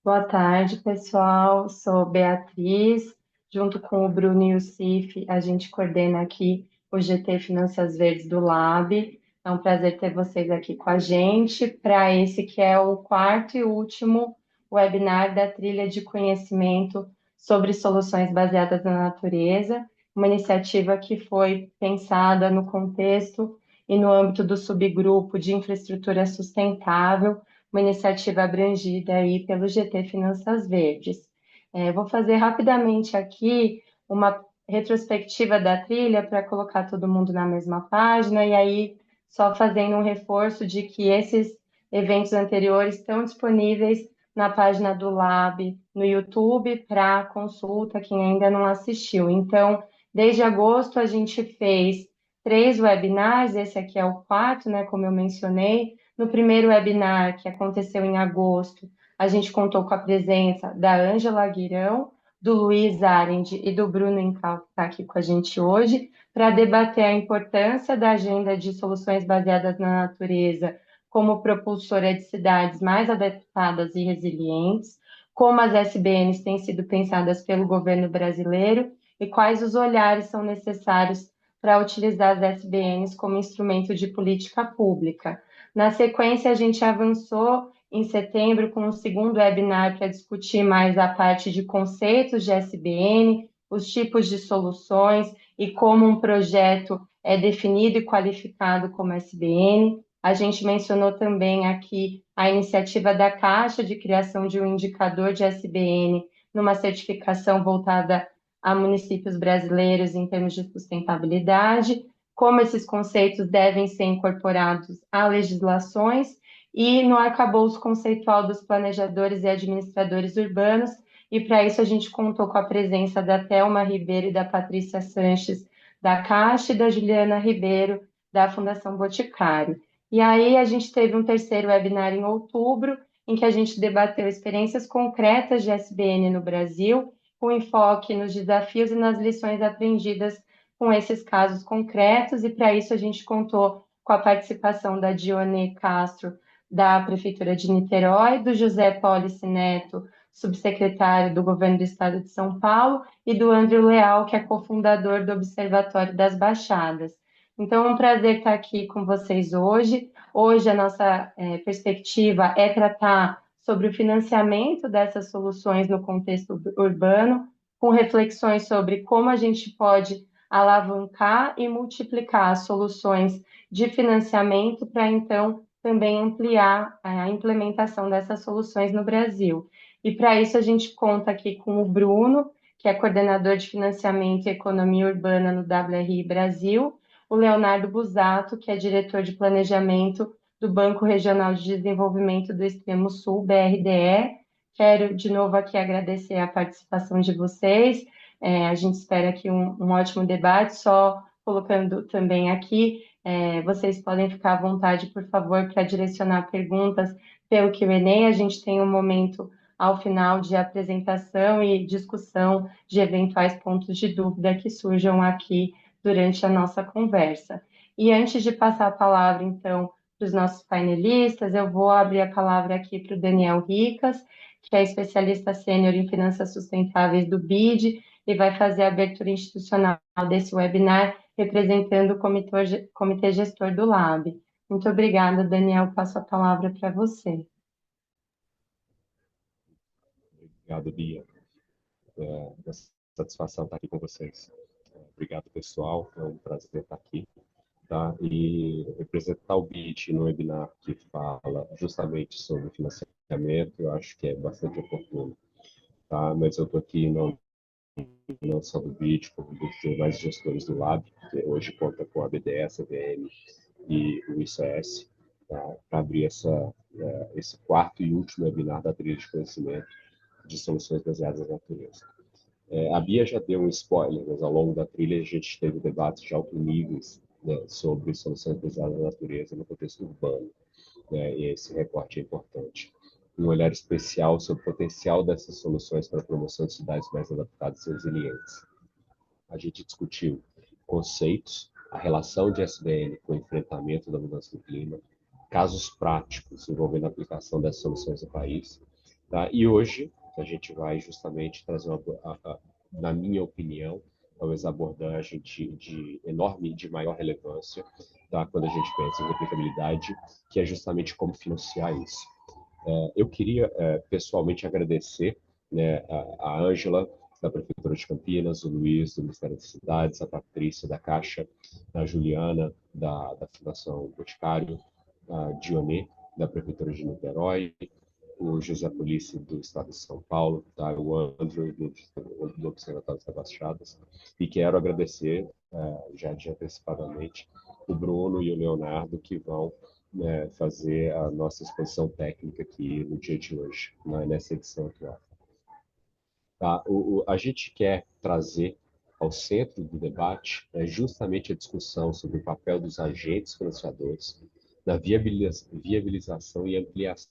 Boa tarde, pessoal. Sou Beatriz. Junto com o Bruno e o Cif, a gente coordena aqui o GT Finanças Verdes do Lab. É um prazer ter vocês aqui com a gente para esse que é o quarto e último webinar da trilha de conhecimento sobre soluções baseadas na natureza, uma iniciativa que foi pensada no contexto e no âmbito do subgrupo de infraestrutura sustentável, uma iniciativa abrangida aí pelo GT Finanças Verdes. Vou fazer rapidamente aqui uma retrospectiva da trilha para colocar todo mundo na mesma página e aí só fazendo um reforço de que esses eventos anteriores estão disponíveis na página do Lab no YouTube para consulta, quem ainda não assistiu. Então, desde agosto a gente fez 3 webinars, esse aqui é o quarto, né, como eu mencionei. No primeiro webinar, que aconteceu em agosto, a gente contou com a presença da Ângela Aguirão, do Luiz Arendt e do Bruno Incal, que está aqui com a gente hoje, para debater a importância da agenda de soluções baseadas na natureza como propulsora de cidades mais adaptadas e resilientes, como as SBNs têm sido pensadas pelo governo brasileiro e quais os olhares são necessários para utilizar as SBNs como instrumento de política pública. Na sequência, a gente avançou em setembro com o segundo webinar para discutir mais a parte de conceitos de SBN, os tipos de soluções e como um projeto é definido e qualificado como SBN. A gente mencionou também aqui a iniciativa da Caixa de criação de um indicador de SBN numa certificação voltada a municípios brasileiros em termos de sustentabilidade, como esses conceitos devem ser incorporados a legislações e no arcabouço conceitual dos planejadores e administradores urbanos, e para isso a gente contou com a presença da Thelma Ribeiro e da Patrícia Sanches, da Caixa, e da Juliana Ribeiro, da Fundação Boticário. E aí a gente teve um terceiro webinar em outubro, em que a gente debateu experiências concretas de SBN no Brasil, com enfoque nos desafios e nas lições aprendidas com esses casos concretos, e para isso a gente contou com a participação da Dione Castro, da Prefeitura de Niterói, do José Polici Neto, subsecretário do Governo do Estado de São Paulo, e do Andrew Leal, que é cofundador do Observatório das Baixadas. Então, é um prazer estar aqui com vocês hoje. Hoje, a nossa perspectiva é tratar sobre o financiamento dessas soluções no contexto urbano, com reflexões sobre como a gente pode alavancar e multiplicar as soluções de financiamento para, então, também ampliar a implementação dessas soluções no Brasil. E para isso, a gente conta aqui com o Bruno, que é coordenador de financiamento e economia urbana no WRI Brasil, o Leonardo Busato, que é diretor de planejamento do Banco Regional de Desenvolvimento do Extremo Sul, BRDE. Quero de novo aqui agradecer a participação de vocês. A gente espera aqui um ótimo debate, só colocando também aqui, vocês podem ficar à vontade, por favor, para direcionar perguntas pelo Q&A. A gente tem um momento ao final de apresentação e discussão de eventuais pontos de dúvida que surjam aqui durante a nossa conversa. E antes de passar a palavra, então, para os nossos painelistas, eu vou abrir a palavra aqui para o Daniel Ricas, que é especialista sênior em finanças sustentáveis do BID, e vai fazer a abertura institucional desse webinar, representando o comitê gestor do Lab. Muito obrigada, Daniel. Passo a palavra para você. Obrigado, Bia. É uma satisfação estar aqui com vocês. Obrigado, pessoal. É um prazer estar aqui. Tá? E representar o BIT no webinar que fala justamente sobre financiamento, eu acho que é bastante oportuno. Tá? Mas eu estou aqui não só do BIT, como dos demais gestores do Lab, que hoje conta com a BDS, a CVM e o ICS, tá? Para abrir esse quarto e último webinar da trilha de conhecimento de soluções baseadas na natureza. A Bia já deu um spoiler, mas ao longo da trilha a gente teve debates de alto níveis, né, sobre soluções baseadas na natureza no contexto urbano, né, e esse recorte é importante. Um olhar especial sobre o potencial dessas soluções para a promoção de cidades mais adaptadas e resilientes. A gente discutiu conceitos, a relação de SDN com o enfrentamento da mudança do clima, casos práticos envolvendo a aplicação dessas soluções no país, Tá? E hoje a gente vai justamente trazer, na minha opinião, talvez a abordagem de maior relevância, tá? Quando a gente pensa em replicabilidade, que é justamente como financiar isso. Eu queria pessoalmente agradecer, né, a Ângela, da Prefeitura de Campinas, o Luiz, do Ministério das Cidades, a Patrícia, da Caixa, a Juliana, da Fundação Boticário, a Dionê, da Prefeitura de Niterói, o José Police, do Estado de São Paulo, tá? O Andrew, do Observatório das Baixadas, e quero agradecer, já de antecipadamente, o Bruno e o Leonardo, que vão, né, fazer a nossa exposição técnica aqui no dia de hoje, nessa edição atual. Tá? A gente quer trazer ao centro do debate justamente a discussão sobre o papel dos agentes financiadores na viabilização e ampliação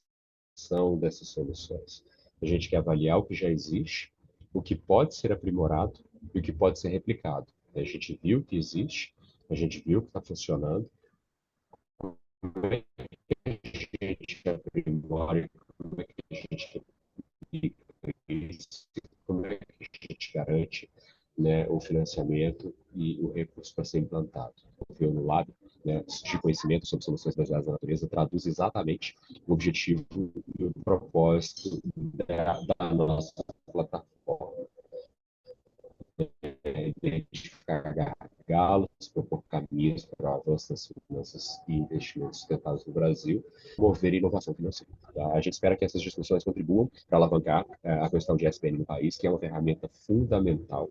dessas soluções. A gente quer avaliar o que já existe, o que pode ser aprimorado e o que pode ser replicado. A gente viu que existe, a gente viu que está funcionando, como é que a gente aprimora, como é que a gente replica isso, como é que a gente garante, né, o financiamento e o recurso para ser implantado. O no Lab, né, de conhecimento sobre soluções baseadas na natureza, traduz exatamente o objetivo e o propósito da nossa plataforma. Identificar gargalos, propor caminhos para o avanço das finanças e investimentos sustentados no Brasil, promover inovação financeira. Tá? A gente espera que essas discussões contribuam para alavancar a questão de SPN no país, que é uma ferramenta fundamental,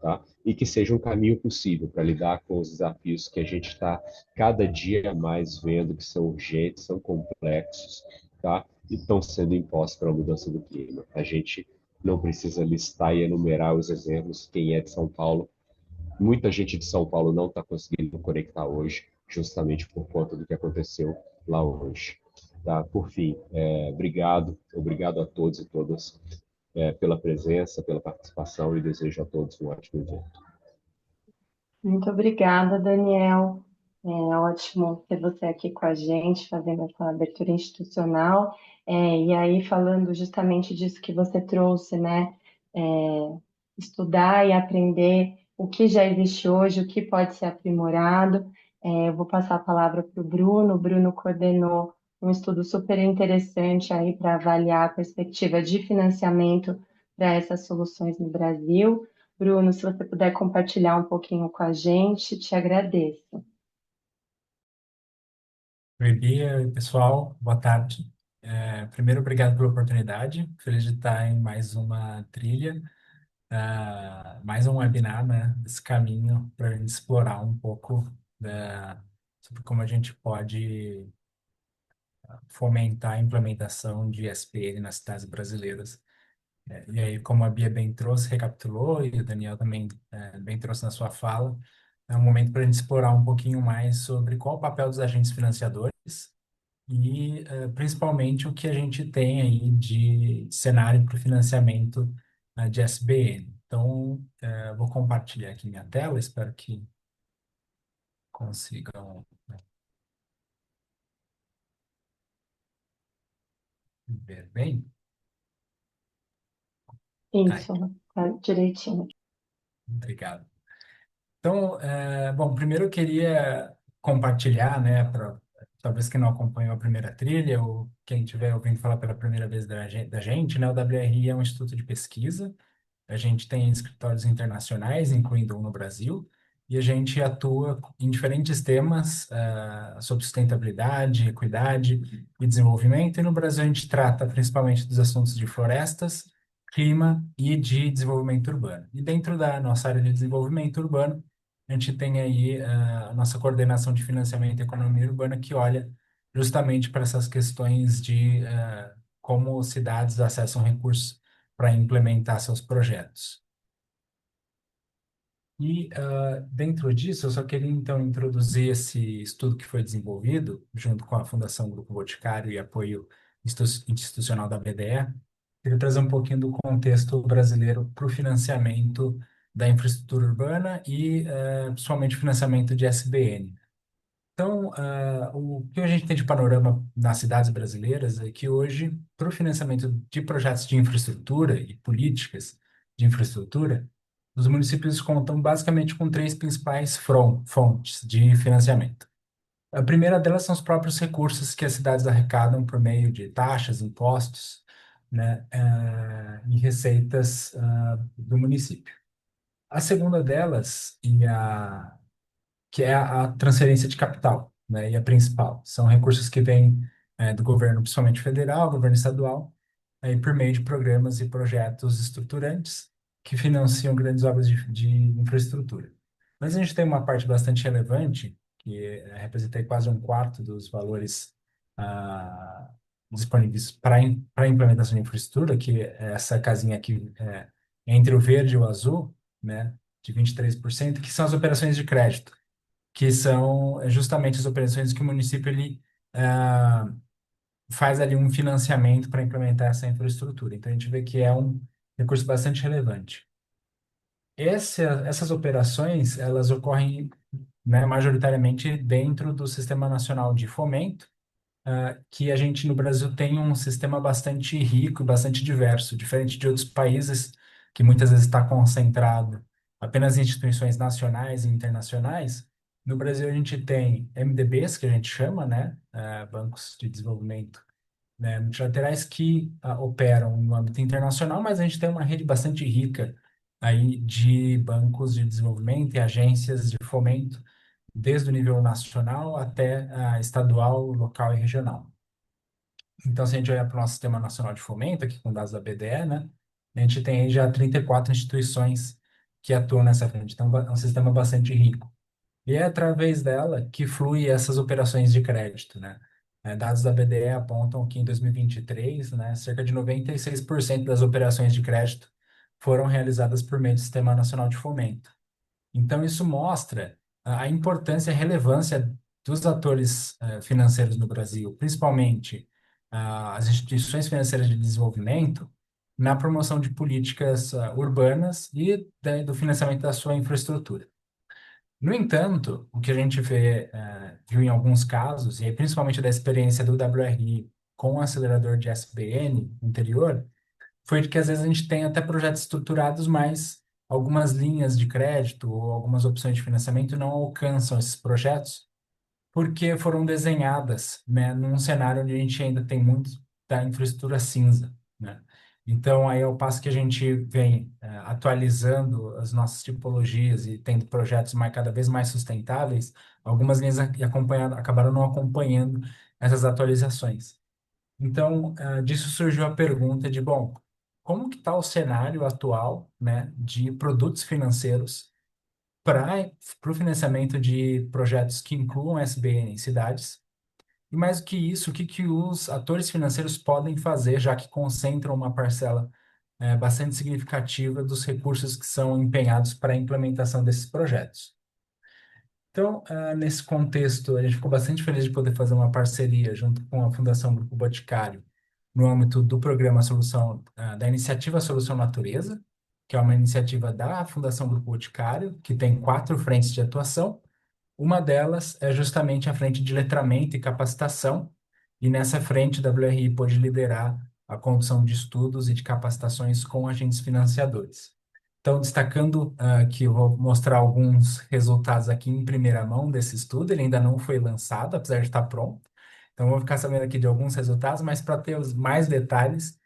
tá? E que seja um caminho possível para lidar com os desafios que a gente está cada dia mais vendo que são urgentes, são complexos, tá? E estão sendo impostos pela mudança do clima. A gente não precisa listar e enumerar os exemplos. Quem é de São Paulo, muita gente de São Paulo não está conseguindo conectar hoje, justamente por conta do que aconteceu lá hoje. Tá? Por fim, obrigado a todos e todas pela presença, pela participação e desejo a todos um ótimo dia. Muito obrigada, Daniel. É ótimo ter você aqui com a gente, fazendo essa abertura institucional. E aí, falando justamente disso que você trouxe, né? É, estudar e aprender o que já existe hoje, o que pode ser aprimorado. Eu vou passar a palavra para o Bruno. O Bruno coordenou um estudo super interessante aí para avaliar a perspectiva de financiamento para essas soluções no Brasil. Bruno, se você puder compartilhar um pouquinho com a gente, te agradeço. Oi, Bia, oi, pessoal, boa tarde. Primeiro, obrigado pela oportunidade. Feliz de estar em mais uma trilha, mais um webinar, né, desse caminho para a gente explorar um pouco sobre como a gente pode fomentar a implementação de SPN nas cidades brasileiras. E aí, como a Bia bem trouxe, recapitulou, e o Daniel também bem trouxe na sua fala, é um momento para a gente explorar um pouquinho mais sobre qual o papel dos agentes financiadores e principalmente o que a gente tem aí de cenário para o financiamento de SBN. Então, vou compartilhar aqui minha tela, espero que consigam, né, ver bem. Aí, Isso, tá direitinho. obrigado. Então, bom, primeiro eu queria compartilhar, né, para talvez quem não acompanhou a primeira trilha ou quem estiver ouvindo falar pela primeira vez da gente, né, o WRI é um instituto de pesquisa. A gente tem escritórios internacionais, incluindo um no Brasil, e a gente atua em diferentes temas sobre sustentabilidade, equidade e desenvolvimento. E no Brasil a gente trata principalmente dos assuntos de florestas, clima e de desenvolvimento urbano. E dentro da nossa área de desenvolvimento urbano, a gente tem aí a nossa coordenação de financiamento e economia urbana, que olha justamente para essas questões de como cidades acessam recursos para implementar seus projetos. E dentro disso, eu só queria então introduzir esse estudo que foi desenvolvido junto com a Fundação Grupo Boticário e apoio institucional da BDE. Queria trazer um pouquinho do contexto brasileiro para o financiamento da infraestrutura urbana e principalmente financiamento de SBN. Então, o que a gente tem de panorama nas cidades brasileiras é que hoje, para o financiamento de projetos de infraestrutura e políticas de infraestrutura, os municípios contam basicamente com três principais fontes de financiamento. A primeira delas são os próprios recursos que as cidades arrecadam por meio de taxas, impostos, né, e receitas, do município. A segunda delas, que é a transferência de capital, né, e a principal. São recursos que vêm, do governo, principalmente federal, governo estadual, aí por meio de programas e projetos estruturantes que financiam grandes obras de infraestrutura. Mas a gente tem uma parte bastante relevante, que representa aí quase um quarto dos valores ah, disponíveis para a implementação de infraestrutura, que é essa casinha aqui, entre o verde e o azul, né, de 23%, que são as operações de crédito, que são justamente as operações que o município ele, ah, faz ali um financiamento para implementar essa infraestrutura. Então a gente vê que é um recurso bastante relevante. Essas operações, elas ocorrem, né, majoritariamente dentro do Sistema Nacional de Fomento, que a gente no Brasil tem um sistema bastante rico e bastante diverso, diferente de outros países que muitas vezes está concentrado apenas em instituições nacionais e internacionais. No Brasil a gente tem MDBs, que a gente chama, né, bancos de desenvolvimento, né, multilaterais que operam no âmbito internacional, mas a gente tem uma rede bastante rica aí de bancos de desenvolvimento e agências de fomento, desde o nível nacional até estadual, local e regional. Então, se a gente olhar para o nosso Sistema Nacional de Fomento, aqui com dados da BDE, né, a gente tem aí já 34 instituições que atuam nessa frente. Então, é um sistema bastante rico. E é através dela que flui essas operações de crédito, né? Dados da BDE apontam que em 2023, né, cerca de 96% das operações de crédito foram realizadas por meio do Sistema Nacional de Fomento. Então, isso mostra a importância e a relevância dos atores financeiros no Brasil, principalmente as instituições financeiras de desenvolvimento, na promoção de políticas urbanas e do financiamento da sua infraestrutura. No entanto, o que a gente viu em alguns casos, e aí principalmente da experiência do WRI com o acelerador de SBN anterior, foi de que às vezes a gente tem até projetos estruturados, mas algumas linhas de crédito ou algumas opções de financiamento não alcançam esses projetos porque foram desenhadas, né, num cenário onde a gente ainda tem muito da infraestrutura cinza, né? Então, aí ao passo que a gente vem atualizando as nossas tipologias e tendo projetos cada vez mais sustentáveis, algumas linhas acabaram não acompanhando essas atualizações. Então, disso surgiu a pergunta de, bom, como que está o cenário atual, né, de produtos financeiros para o financiamento de projetos que incluam SBN em cidades? E mais do que isso, o que que os atores financeiros podem fazer, já que concentram uma parcela bastante significativa dos recursos que são empenhados para a implementação desses projetos? Então, nesse contexto, a gente ficou bastante feliz de poder fazer uma parceria junto com a Fundação Grupo Boticário no âmbito do programa Solução, da iniciativa Solução Natureza, que é uma iniciativa da Fundação Grupo Boticário, que tem 4 frentes de atuação. Uma delas é justamente a frente de letramento e capacitação, e nessa frente, a WRI pôde liderar a condução de estudos e de capacitações com agentes financiadores. Então, destacando que eu vou mostrar alguns resultados aqui em primeira mão desse estudo, ele ainda não foi lançado, apesar de estar pronto. Então, eu vou ficar sabendo aqui de alguns resultados, mas para ter os mais detalhes,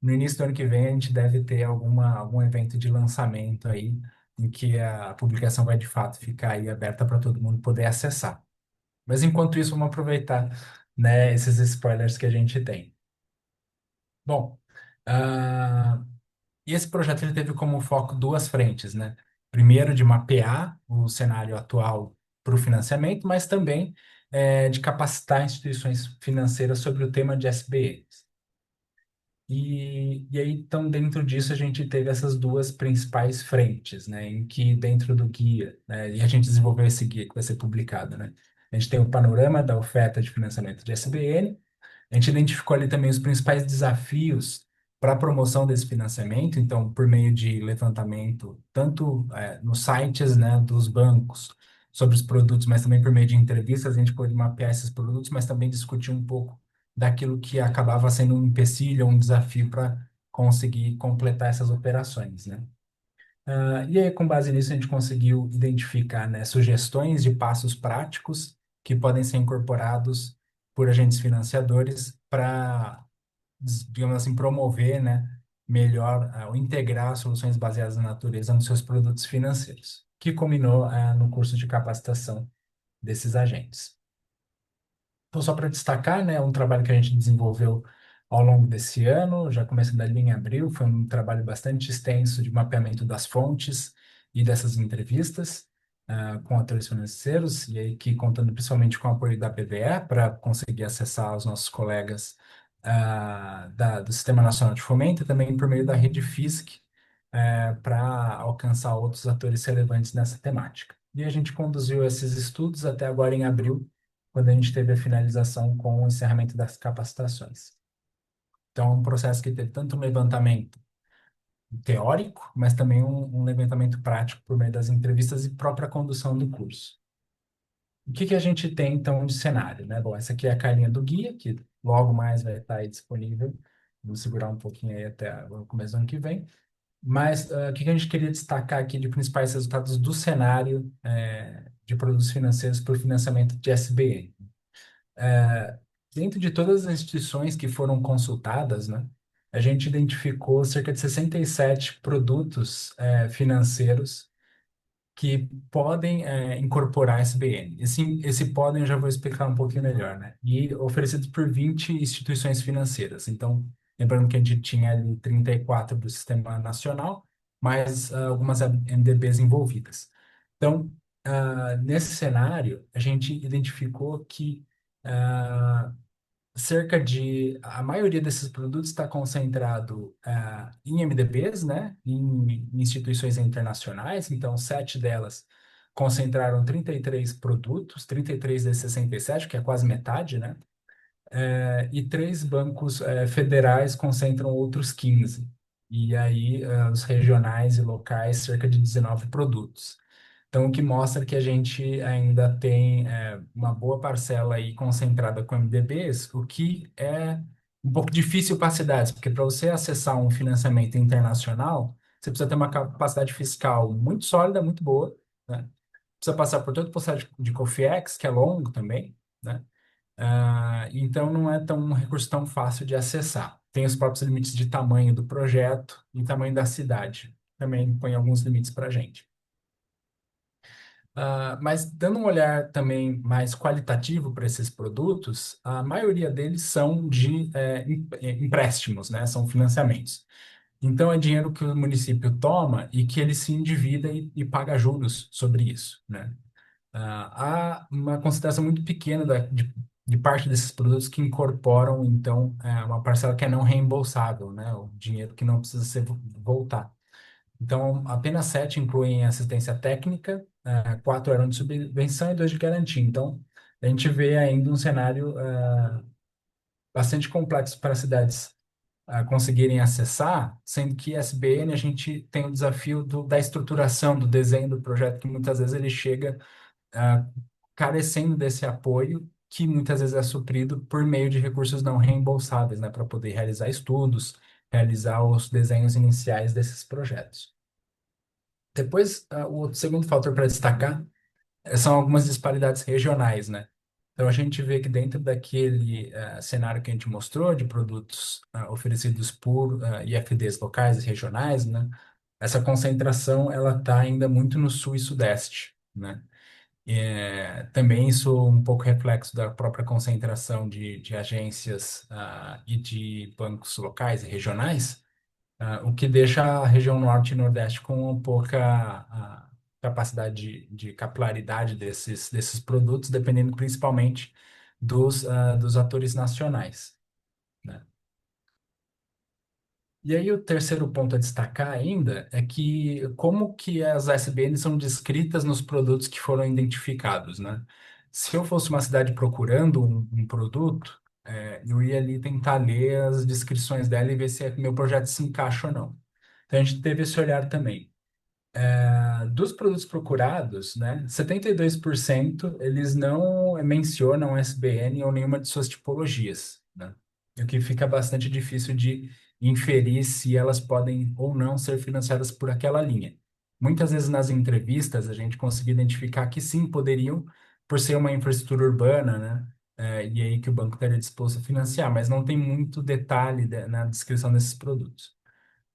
no início do ano que vem a gente deve ter algum evento de lançamento aí, em que a publicação vai de fato ficar aí aberta para todo mundo poder acessar. Mas enquanto isso, vamos aproveitar, né, esses spoilers que a gente tem. Bom, ah, e esse projeto ele teve como foco 2 frentes, né? Primeiro, de mapear o cenário atual para o financiamento, mas também de capacitar instituições financeiras sobre o tema de SBNs. E aí, então, dentro disso, a gente teve essas 2 principais frentes, né? Em que, dentro do guia, né? E a gente desenvolveu esse guia que vai ser publicado, né? A gente tem o panorama da oferta de financiamento de SBN, a gente identificou ali também os principais desafios para a promoção desse financiamento, então, por meio de levantamento, tanto nos sites, né, dos bancos, sobre os produtos, mas também por meio de entrevistas, a gente pôde mapear esses produtos, mas também discutir um pouco daquilo que acabava sendo um empecilho ou um desafio para conseguir completar essas operações, né? E aí, com base nisso, a gente conseguiu identificar, né, sugestões de passos práticos que podem ser incorporados por agentes financiadores para, digamos assim, promover, né, melhor, ou integrar soluções baseadas na natureza nos seus produtos financeiros, que culminou, no curso de capacitação desses agentes. Então, só para destacar, né, um trabalho que a gente desenvolveu ao longo desse ano, já começando ali em abril, foi um trabalho bastante extenso de mapeamento das fontes e dessas entrevistas com atores financeiros, e aí que contando principalmente com o apoio da BVE para conseguir acessar os nossos colegas do Sistema Nacional de Fomento e também por meio da rede FISC para alcançar outros atores relevantes nessa temática. E a gente conduziu esses estudos até agora em abril, quando a gente teve a finalização com o encerramento das capacitações. Então, é um processo que teve tanto um levantamento teórico, mas também um levantamento prático por meio das entrevistas e própria condução do curso. O que que a gente tem, então, de cenário, né? Bom, essa aqui é a carinha do guia, que logo mais vai estar aí disponível. Vou segurar um pouquinho aí até o começo do ano que vem. Mas o que que a gente queria destacar aqui de principais resultados do cenário de produtos financeiros por financiamento de SBN? Dentro de todas as instituições que foram consultadas, né, a gente identificou cerca de 67 produtos financeiros que podem incorporar SBN. Esse podem eu já vou explicar um pouquinho melhor, né? E oferecidos por 20 instituições financeiras. Então, lembrando que a gente tinha ali 34 do Sistema Nacional, mais algumas MDBs envolvidas. Então, nesse cenário, a gente identificou que a maioria desses produtos está concentrado em MDBs, né, em instituições internacionais, então 7 delas concentraram 33 produtos, 33 desses 67, que é quase metade, né, e 3 bancos federais concentram outros 15, e aí os regionais e locais cerca de 19 produtos. Então, o que mostra que a gente ainda tem uma boa parcela aí concentrada com MDBs, o que é um pouco difícil para as cidades, porque para você acessar um financiamento internacional, você precisa ter uma capacidade fiscal muito sólida, muito boa, né? Precisa passar por todo o processo de COFIEX, que é longo também, né? Então, não é um recurso tão fácil de acessar. Tem os próprios limites de tamanho do projeto e tamanho da cidade. Também põe alguns limites para a gente. Mas dando um olhar também mais qualitativo para esses produtos, a maioria deles são de empréstimos, né? São financiamentos. Então, é dinheiro que o município toma e que ele se endivida e paga juros sobre isso, né? Há uma consideração muito pequena de parte desses produtos que incorporam, então, uma parcela que é não reembolsável, né? O dinheiro que não precisa ser voltar. Então, apenas 7 incluem assistência técnica, 4 eram de subvenção e 2 de garantia. Então, a gente vê ainda um cenário bastante complexo para as cidades conseguirem acessar, sendo que SBN a gente tem o desafio da estruturação, do desenho do projeto, que muitas vezes ele chega ah, carecendo desse apoio, que muitas vezes é suprido por meio de recursos não reembolsáveis, né, para poder realizar estudos, realizar os desenhos iniciais desses projetos. Depois, o segundo fator para destacar são algumas disparidades regionais, né? Então, a gente vê que dentro daquele cenário que a gente mostrou de produtos oferecidos por IFDs locais e regionais, né? Essa concentração, ela está ainda muito no sul e sudeste, né? Também isso um pouco reflexo da própria concentração de agências e de bancos locais e regionais, o que deixa a região norte e nordeste com pouca capacidade de capilaridade desses produtos, dependendo principalmente dos atores nacionais, né? E aí o terceiro ponto a destacar ainda é que como que as SBNs são descritas nos produtos que foram identificados, né? Se eu fosse uma cidade procurando um produto, eu ia ali tentar ler as descrições dela e ver se meu projeto se encaixa ou não. Então a gente teve esse olhar também. Dos produtos procurados, né, 72% eles não mencionam SBN ou nenhuma de suas tipologias, né? O que fica bastante difícil de inferir se elas podem ou não ser financiadas por aquela linha. Muitas vezes nas entrevistas a gente conseguiu identificar que sim, poderiam, por ser uma infraestrutura urbana, né? E aí que o banco estaria disposto a financiar, mas não tem muito detalhe na descrição desses produtos.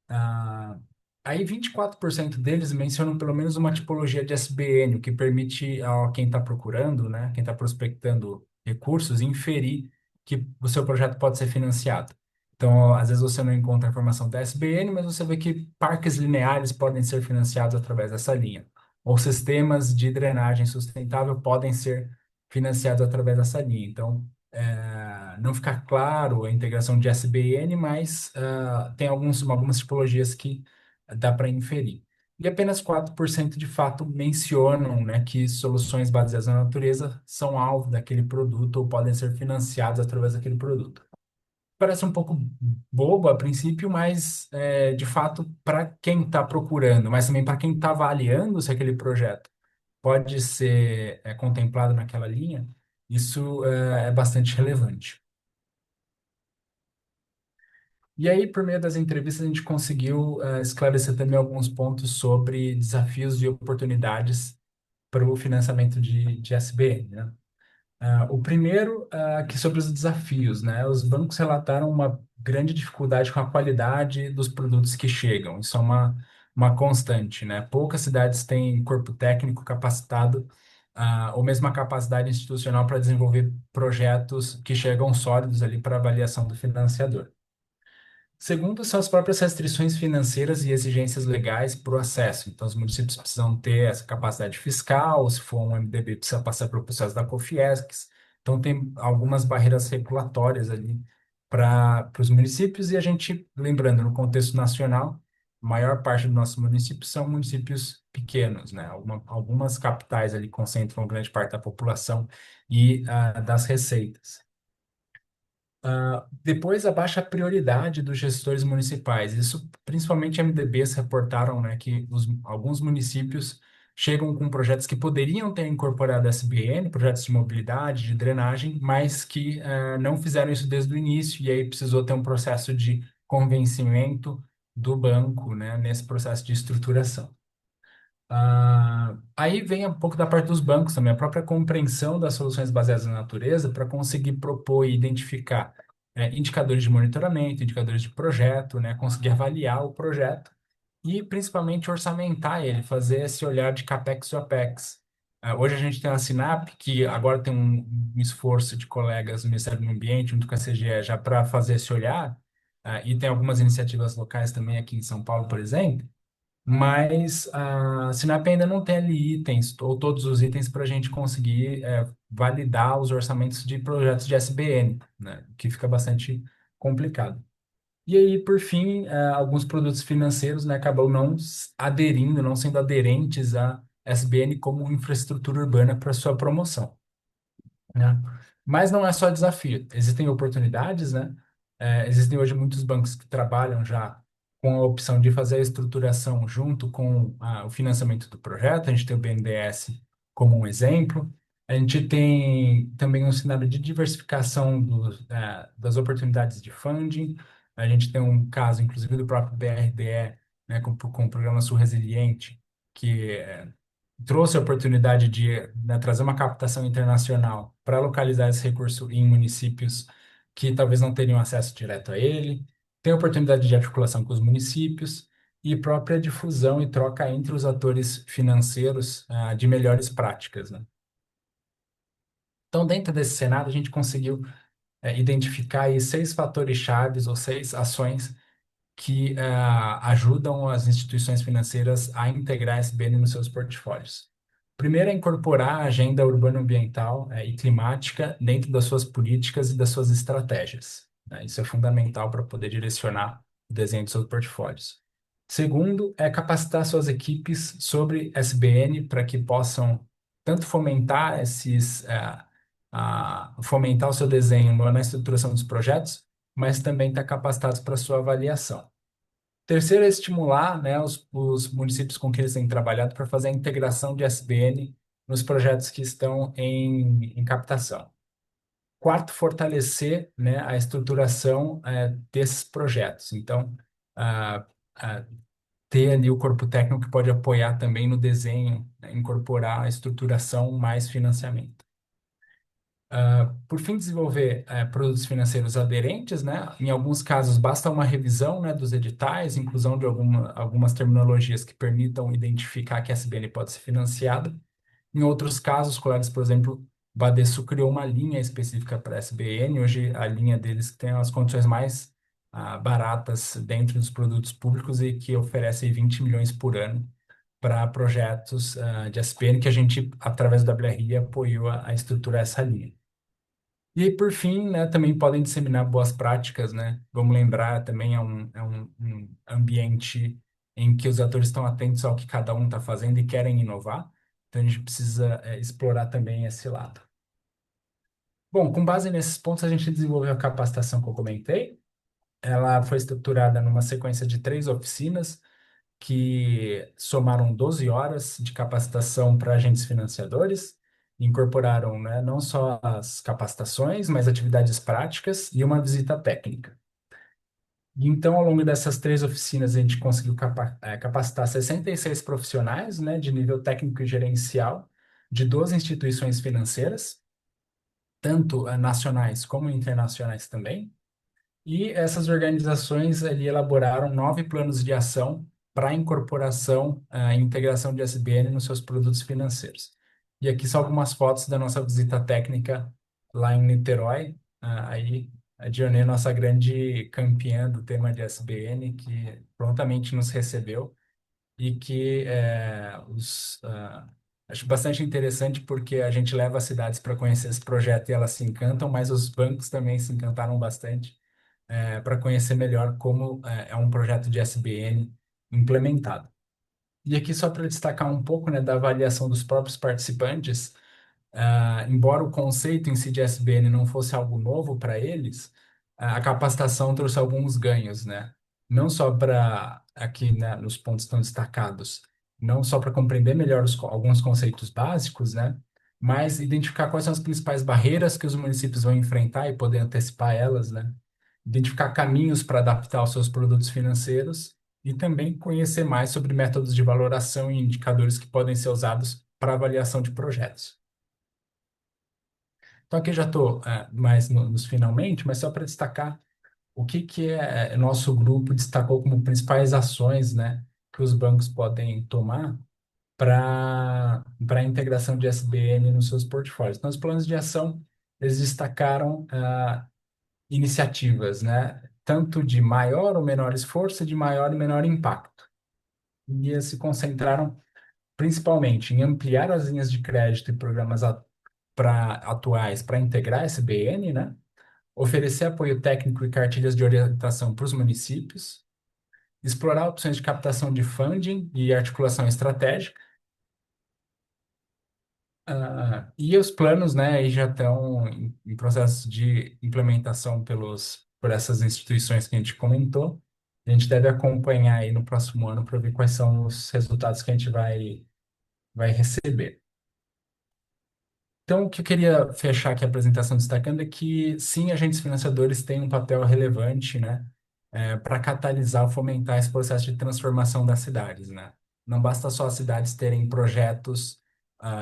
Ah, Aí 24% deles mencionam pelo menos uma tipologia de SBN, o que permite a quem está procurando, né, quem está prospectando recursos, inferir que o seu projeto pode ser financiado. Então, às vezes você não encontra a informação da SBN, mas você vê que parques lineares podem ser financiados através dessa linha. Ou sistemas de drenagem sustentável podem ser financiados através dessa linha. Então, não fica claro a integração de SBN, mas tem algumas tipologias que dá para inferir. E apenas 4% de fato mencionam, né, que soluções baseadas na natureza são alvo daquele produto ou podem ser financiadas através daquele produto. Parece um pouco bobo a princípio, mas de fato, para quem está procurando, mas também para quem está avaliando se aquele projeto pode ser contemplado naquela linha, isso é bastante relevante. E aí, por meio das entrevistas, a gente conseguiu esclarecer também alguns pontos sobre desafios e oportunidades para o financiamento de SBN, né? O primeiro, que sobre os desafios, né? Os bancos relataram uma grande dificuldade com a qualidade dos produtos que chegam. Isso é uma constante, né? Poucas cidades têm corpo técnico capacitado, ou mesmo a capacidade institucional para desenvolver projetos que chegam sólidos ali para avaliação do financiador. Segundo, são as próprias restrições financeiras e exigências legais para o acesso. Então, os municípios precisam ter essa capacidade fiscal, se for um MDB, precisa passar pelo processo da COFIES. Então, tem algumas barreiras regulatórias ali para os municípios. E a gente, lembrando, no contexto nacional, a maior parte dos nossos municípios são municípios pequenos, né? Algumas capitais ali concentram grande parte da população e das receitas. Depois, a baixa prioridade dos gestores municipais. Isso, principalmente MDBs reportaram, né, que alguns municípios chegam com projetos que poderiam ter incorporado SBN, projetos de mobilidade, de drenagem, mas que não fizeram isso desde o início, e aí precisou ter um processo de convencimento do banco, né, nesse processo de estruturação. Aí vem um pouco da parte dos bancos também, a própria compreensão das soluções baseadas na natureza para conseguir propor e identificar indicadores de monitoramento, indicadores de projeto, né, conseguir avaliar o projeto e principalmente orçamentar ele, fazer esse olhar de CAPEX e OPEX. Hoje a gente tem a Sinap, que agora tem um esforço de colegas do Ministério do Meio Ambiente, junto com a CGE, já para fazer esse olhar, e tem algumas iniciativas locais também aqui em São Paulo, por exemplo, mas a Sinap ainda não tem ali itens, ou todos os itens, para a gente conseguir validar os orçamentos de projetos de SBN, né? Que fica bastante complicado. E aí, por fim, alguns produtos financeiros, né, acabam não aderindo, não sendo aderentes à SBN como infraestrutura urbana para sua promoção, né? Mas não é só desafio, existem oportunidades, né? Existem hoje muitos bancos que trabalham já com a opção de fazer a estruturação junto com o financiamento do projeto. A gente tem o BNDES como um exemplo. A gente tem também um cenário de diversificação das oportunidades de funding. A gente tem um caso, inclusive, do próprio BRDE, né, com o programa Sul Resiliente, que trouxe a oportunidade de, né, trazer uma captação internacional para localizar esse recurso em municípios que talvez não teriam acesso direto a ele, tem oportunidade de articulação com os municípios e própria difusão e troca entre os atores financeiros de melhores práticas, né? Então, dentro desse cenário, a gente conseguiu identificar aí 6 fatores chaves ou 6 ações que ajudam as instituições financeiras a integrar SBN nos seus portfólios. Primeiro é incorporar a agenda urbano-ambiental e climática dentro das suas políticas e das suas estratégias, né? Isso é fundamental para poder direcionar o desenho dos seus portfólios. Segundo é capacitar suas equipes sobre SBN para que possam tanto fomentar o seu desenho na estruturação dos projetos, mas também estar capacitados para sua avaliação. Terceiro é estimular, né, os municípios com que eles têm trabalhado para fazer a integração de SBN nos projetos que estão em captação. Quarto, fortalecer, né, a estruturação desses projetos. Então, ah, ah, ter ali o corpo técnico que pode apoiar também no desenho, né, incorporar a estruturação mais financiamento. Por fim, desenvolver produtos financeiros aderentes, né? Em alguns casos, basta uma revisão, né, dos editais, inclusão de algumas terminologias que permitam identificar que a SBN pode ser financiada. Em outros casos, colegas, por exemplo, o Badesul criou uma linha específica para a SBN. Hoje, a linha deles tem as condições mais baratas dentro dos produtos públicos e que oferece 20 milhões por ano para projetos de SBN que a gente, através do WRI, apoiou a estruturar essa linha. E aí, por fim, né, também podem disseminar boas práticas, né? Vamos lembrar, também um ambiente em que os atores estão atentos ao que cada um está fazendo e querem inovar. Então, a gente precisa explorar também esse lado. Bom, com base nesses pontos, a gente desenvolveu a capacitação que eu comentei. Ela foi estruturada numa sequência de 3 oficinas, que somaram 12 horas de capacitação para agentes financiadores, incorporaram, né, não só as capacitações, mas atividades práticas e uma visita técnica. E então, ao longo dessas 3 oficinas, a gente conseguiu capacitar 66 profissionais, né, de nível técnico e gerencial de 12 instituições financeiras, tanto nacionais como internacionais também. E essas organizações ali elaboraram 9 planos de ação para a incorporação e integração de SBN nos seus produtos financeiros. E aqui são algumas fotos da nossa visita técnica lá em Niterói. Aí a Dionê, nossa grande campeã do tema de SBN, que prontamente nos recebeu e que acho bastante interessante porque a gente leva as cidades para conhecer esse projeto e elas se encantam, mas os bancos também se encantaram bastante para conhecer melhor como é um projeto de SBN implementado. E aqui só para destacar um pouco, né, da avaliação dos próprios participantes, embora o conceito em si de SBN não fosse algo novo para eles, a capacitação trouxe alguns ganhos, né? Não só para aqui, né, nos pontos tão destacados, não só para compreender melhor alguns conceitos básicos, né? Mas identificar quais são as principais barreiras que os municípios vão enfrentar e poder antecipar elas, né? Identificar caminhos para adaptar os seus produtos financeiros e também conhecer mais sobre métodos de valoração e indicadores que podem ser usados para avaliação de projetos. Então, aqui já estou mais nos finalmente, mas só para destacar o que nosso grupo destacou como principais ações, né, que os bancos podem tomar para a integração de SBN nos seus portfólios. Então, os planos de ação, eles destacaram iniciativas, né, tanto de maior ou menor esforço e de maior e menor impacto. E eles se concentraram principalmente em ampliar as linhas de crédito e programas atuais para integrar SBN, né? Oferecer apoio técnico e cartilhas de orientação para os municípios, explorar opções de captação de funding e articulação estratégica. E os planos, né, aí já estão em processo de implementação por essas instituições que a gente comentou. A gente deve acompanhar aí no próximo ano para ver quais são os resultados que a gente vai receber. Então, o que eu queria fechar aqui a apresentação destacando é que, sim, agentes financiadores têm um papel relevante, né, para catalisar ou fomentar esse processo de transformação das cidades, né? Não basta só as cidades terem projetos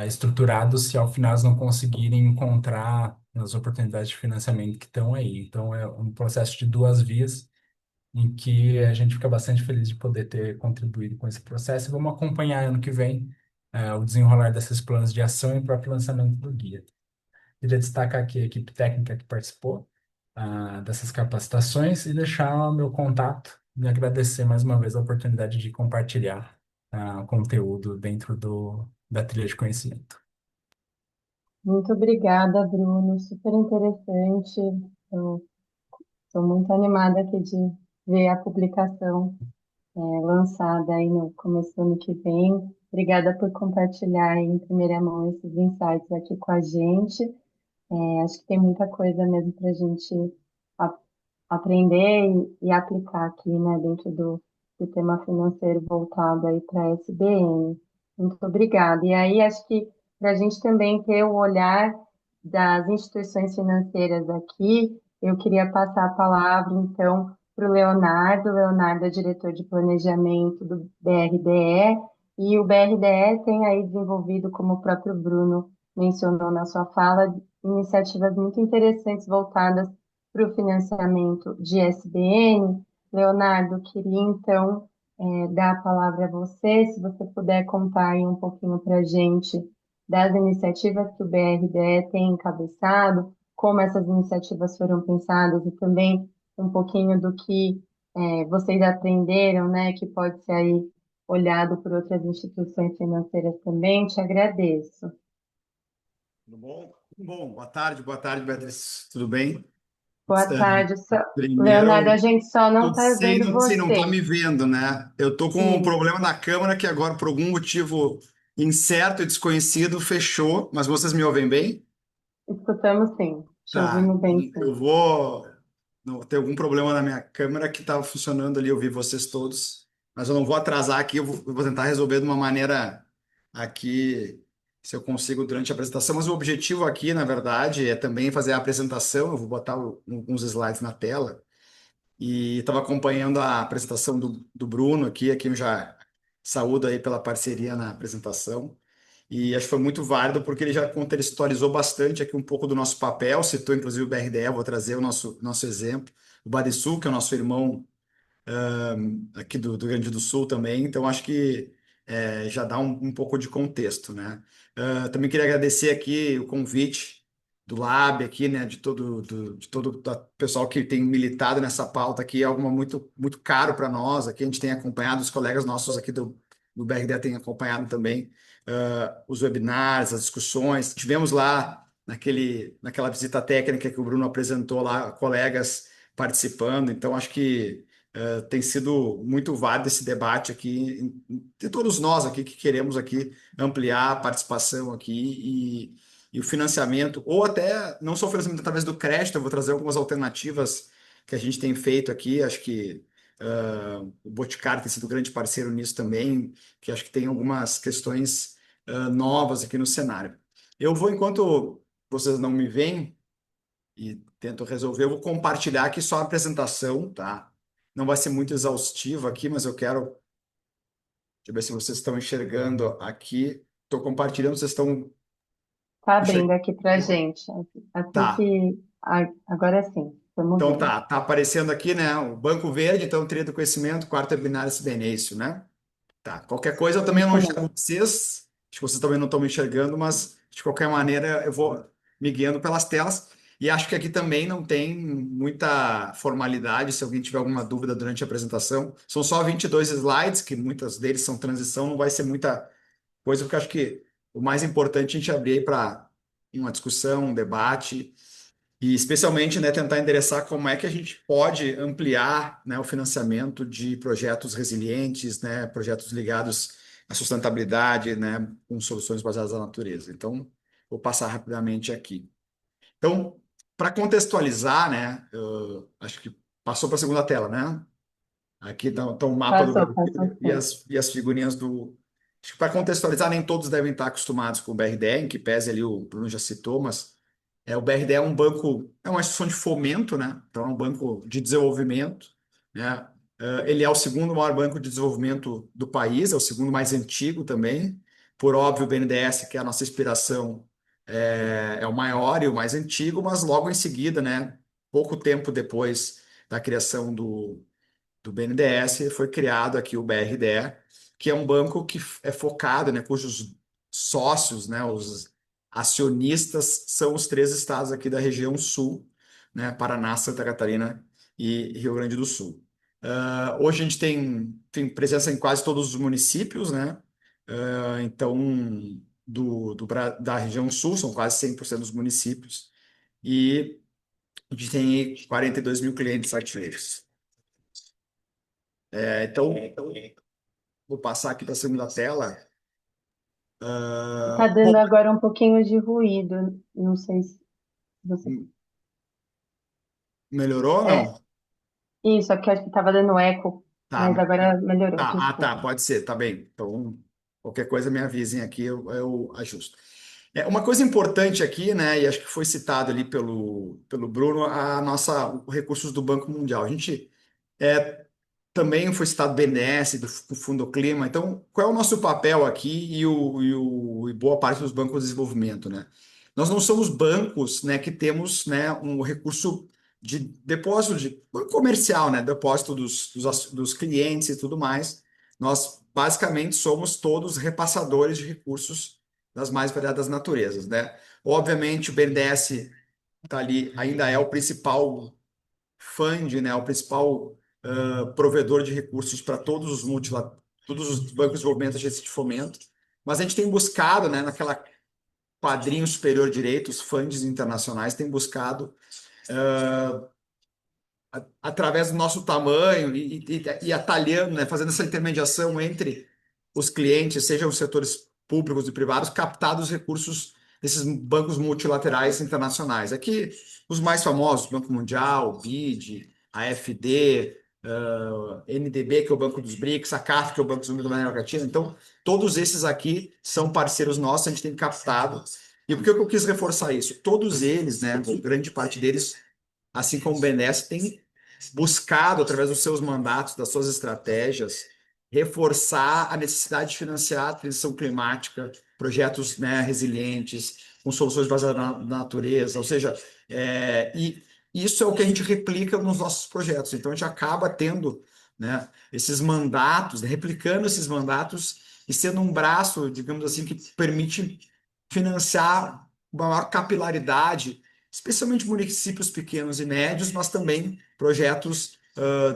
estruturados se ao final elas não conseguirem encontrar as oportunidades de financiamento que estão aí. Então, é um processo de duas vias em que a gente fica bastante feliz de poder ter contribuído com esse processo. E vamos acompanhar ano que vem o desenrolar desses planos de ação e o próprio lançamento do guia. Queria destacar aqui a equipe técnica que participou dessas capacitações e deixar o meu contato e agradecer mais uma vez a oportunidade de compartilhar o conteúdo dentro da trilha de conhecimento. Muito obrigada, Bruno. Super interessante. Estou muito animada aqui de ver a publicação lançada aí no começo do ano que vem. Obrigada por compartilhar em primeira mão esses insights aqui com a gente. Acho que tem muita coisa mesmo para a gente a- aprender e aplicar aqui, né, dentro do sistema financeiro voltado aí para a SBN. Muito obrigada. E aí, acho que para a gente também ter o olhar das instituições financeiras aqui, eu queria passar a palavra, então, para o Leonardo. Leonardo é diretor de planejamento do BRDE, e o BRDE tem aí desenvolvido, como o próprio Bruno mencionou na sua fala, iniciativas muito interessantes voltadas para o financiamento de SBN. Leonardo, queria então dar a palavra a você, se você puder contar aí um pouquinho para a gente das iniciativas que o BRDE tem encabeçado, como essas iniciativas foram pensadas e também um pouquinho do que vocês aprenderam, né, que pode ser aí olhado por outras instituições financeiras também. Te agradeço. Tudo bom? Tudo bom. Boa tarde, Beatriz. Tudo bem? Boa tarde, Leonardo. A Primeiro, gente só não tudo está sei, vendo não sei, não tá você. me vendo, né? Eu tô com um Isso, problema na câmera que agora, por algum motivo incerto e desconhecido, fechou, mas vocês me ouvem bem? escutamos sim. Te Tá. ouvimos bem, Eu sim. vou. Não, tem algum problema na minha câmera que estava funcionando ali, eu vi vocês todos, mas eu não vou atrasar aqui, eu vou tentar resolver de uma maneira aqui, se eu consigo durante a apresentação. Mas o objetivo aqui, na verdade, é também fazer a apresentação. Eu vou botar alguns slides na tela e estava acompanhando a apresentação do Bruno aqui, a quem eu já saúdo aí pela parceria na apresentação. E acho que foi muito válido porque ele já contextualizou bastante aqui um pouco do nosso papel, citou inclusive o BRDE, vou trazer o nosso exemplo, o Banrisul, que é o nosso irmão aqui do Rio Grande do Sul também, então acho que já dá um pouco de contexto, né? Também queria agradecer aqui o convite do Lab aqui, né, de todo o pessoal que tem militado nessa pauta aqui, é algo muito, muito caro para nós, aqui a gente tem acompanhado, os colegas nossos aqui do BRD têm acompanhado também os webinars, as discussões, tivemos lá naquela visita técnica que o Bruno apresentou lá, colegas participando, então acho que tem sido muito válido esse debate aqui, de todos nós aqui que queremos aqui ampliar a participação aqui e o financiamento, ou até não só o financiamento através do crédito, eu vou trazer algumas alternativas que a gente tem feito aqui, acho que o Boticário tem sido grande parceiro nisso também, que acho que tem algumas questões novas aqui no cenário. Eu vou, enquanto vocês não me veem, e tento resolver. Eu vou compartilhar aqui só a apresentação, tá? Não vai ser muito exaustivo aqui, mas eu quero. Deixa eu ver se vocês estão enxergando aqui. Estou compartilhando, vocês estão Está enxergando. abrindo aqui para a gente. Assim Tá. que. Agora sim, estamos Então vendo. tá aparecendo aqui, né? O Banco Verde, então, trilha do conhecimento, quarto webinar SBN, é isso, né? Tá. Qualquer coisa, eu também Isso não mesmo. enxergo vocês. Acho que vocês também não estão me enxergando, mas de qualquer maneira eu vou me guiando pelas telas. E acho que aqui também não tem muita formalidade. Se alguém tiver alguma dúvida durante a apresentação, são só 22 slides, que muitas deles são transição, não vai ser muita coisa, porque acho que o mais importante é a gente abrir para uma discussão, um debate. E especialmente, né, tentar endereçar como é que a gente pode ampliar, né, o financiamento de projetos resilientes, né, projetos ligados à sustentabilidade, né, com soluções baseadas na natureza. Então, vou passar rapidamente aqui. Então, para contextualizar, né, eu acho que passou para a segunda tela, né? Aqui está o mapa do Passou, Brasil passou e sim. as figurinhas do. Acho que para contextualizar, nem todos devem estar acostumados com o BRDE, em que pese ali o Bruno já citou, mas o BRDE é um banco, é uma instituição de fomento, né? Então é um banco de desenvolvimento, né? Ele é o segundo maior banco de desenvolvimento do país, é o segundo mais antigo também. Por óbvio, o BNDES, que é a nossa inspiração, é o maior e o mais antigo, mas logo em seguida, né? Pouco tempo depois da criação do BNDES, foi criado aqui o BRDE, que é um banco que é focado, né, cujos sócios, né, os acionistas são os três estados aqui da região sul, né, Paraná, Santa Catarina e Rio Grande do Sul. Hoje a gente tem presença em quase todos os municípios, né? Então, da região sul, são quase 100% dos municípios, e a gente tem 42 mil clientes ativos. Então, vou passar aqui para a segunda tela. Está Bom, dando agora um pouquinho de ruído. Não sei se você. melhorou ou É, não? isso, aqui acho que estava dando eco. Tá, Mas agora melhorou, tá, desculpa. pode ser, tá bem. Então, qualquer coisa me avisem aqui, eu ajusto. Uma coisa importante aqui, né, e acho que foi citado ali pelo Bruno, os recursos do Banco Mundial. A gente também foi citado BNDES, do Fundo Clima. Então, qual é o nosso papel aqui e boa parte dos bancos de desenvolvimento, né? Nós não somos bancos, né, que temos, né, um recurso de depósito de banco comercial, né, depósito dos clientes e tudo mais. Nós basicamente somos todos repassadores de recursos das mais variadas naturezas, né? Obviamente, o BNDES está ali, ainda é o principal fund, né, o principal provedor de recursos para todos os bancos de desenvolvimento, agências de fomento, mas a gente tem buscado, né, naquela quadrinho superior direito, os fundos internacionais têm buscado, através do nosso tamanho e atalhando, né, fazendo essa intermediação entre os clientes, sejam os setores públicos e privados, captar os recursos desses bancos multilaterais internacionais. Aqui, os mais famosos, Banco Mundial, BID, AFD, NDB, que é o Banco dos BRICS, a CAF, que é o Banco dos Unidos da América Latina. Então, todos esses aqui são parceiros nossos, a gente tem captado. E por que eu quis reforçar isso? Todos eles, né, grande parte deles, assim como o BNDES, tem buscado, através dos seus mandatos, das suas estratégias, reforçar a necessidade de financiar a transição climática, projetos, né, resilientes, com soluções baseadas na natureza, ou seja, e isso é o que a gente replica nos nossos projetos. Então, a gente acaba tendo, né, esses mandatos, replicando esses mandatos e sendo um braço, digamos assim, que permite financiar uma maior capilaridade, especialmente municípios pequenos e médios, mas também projetos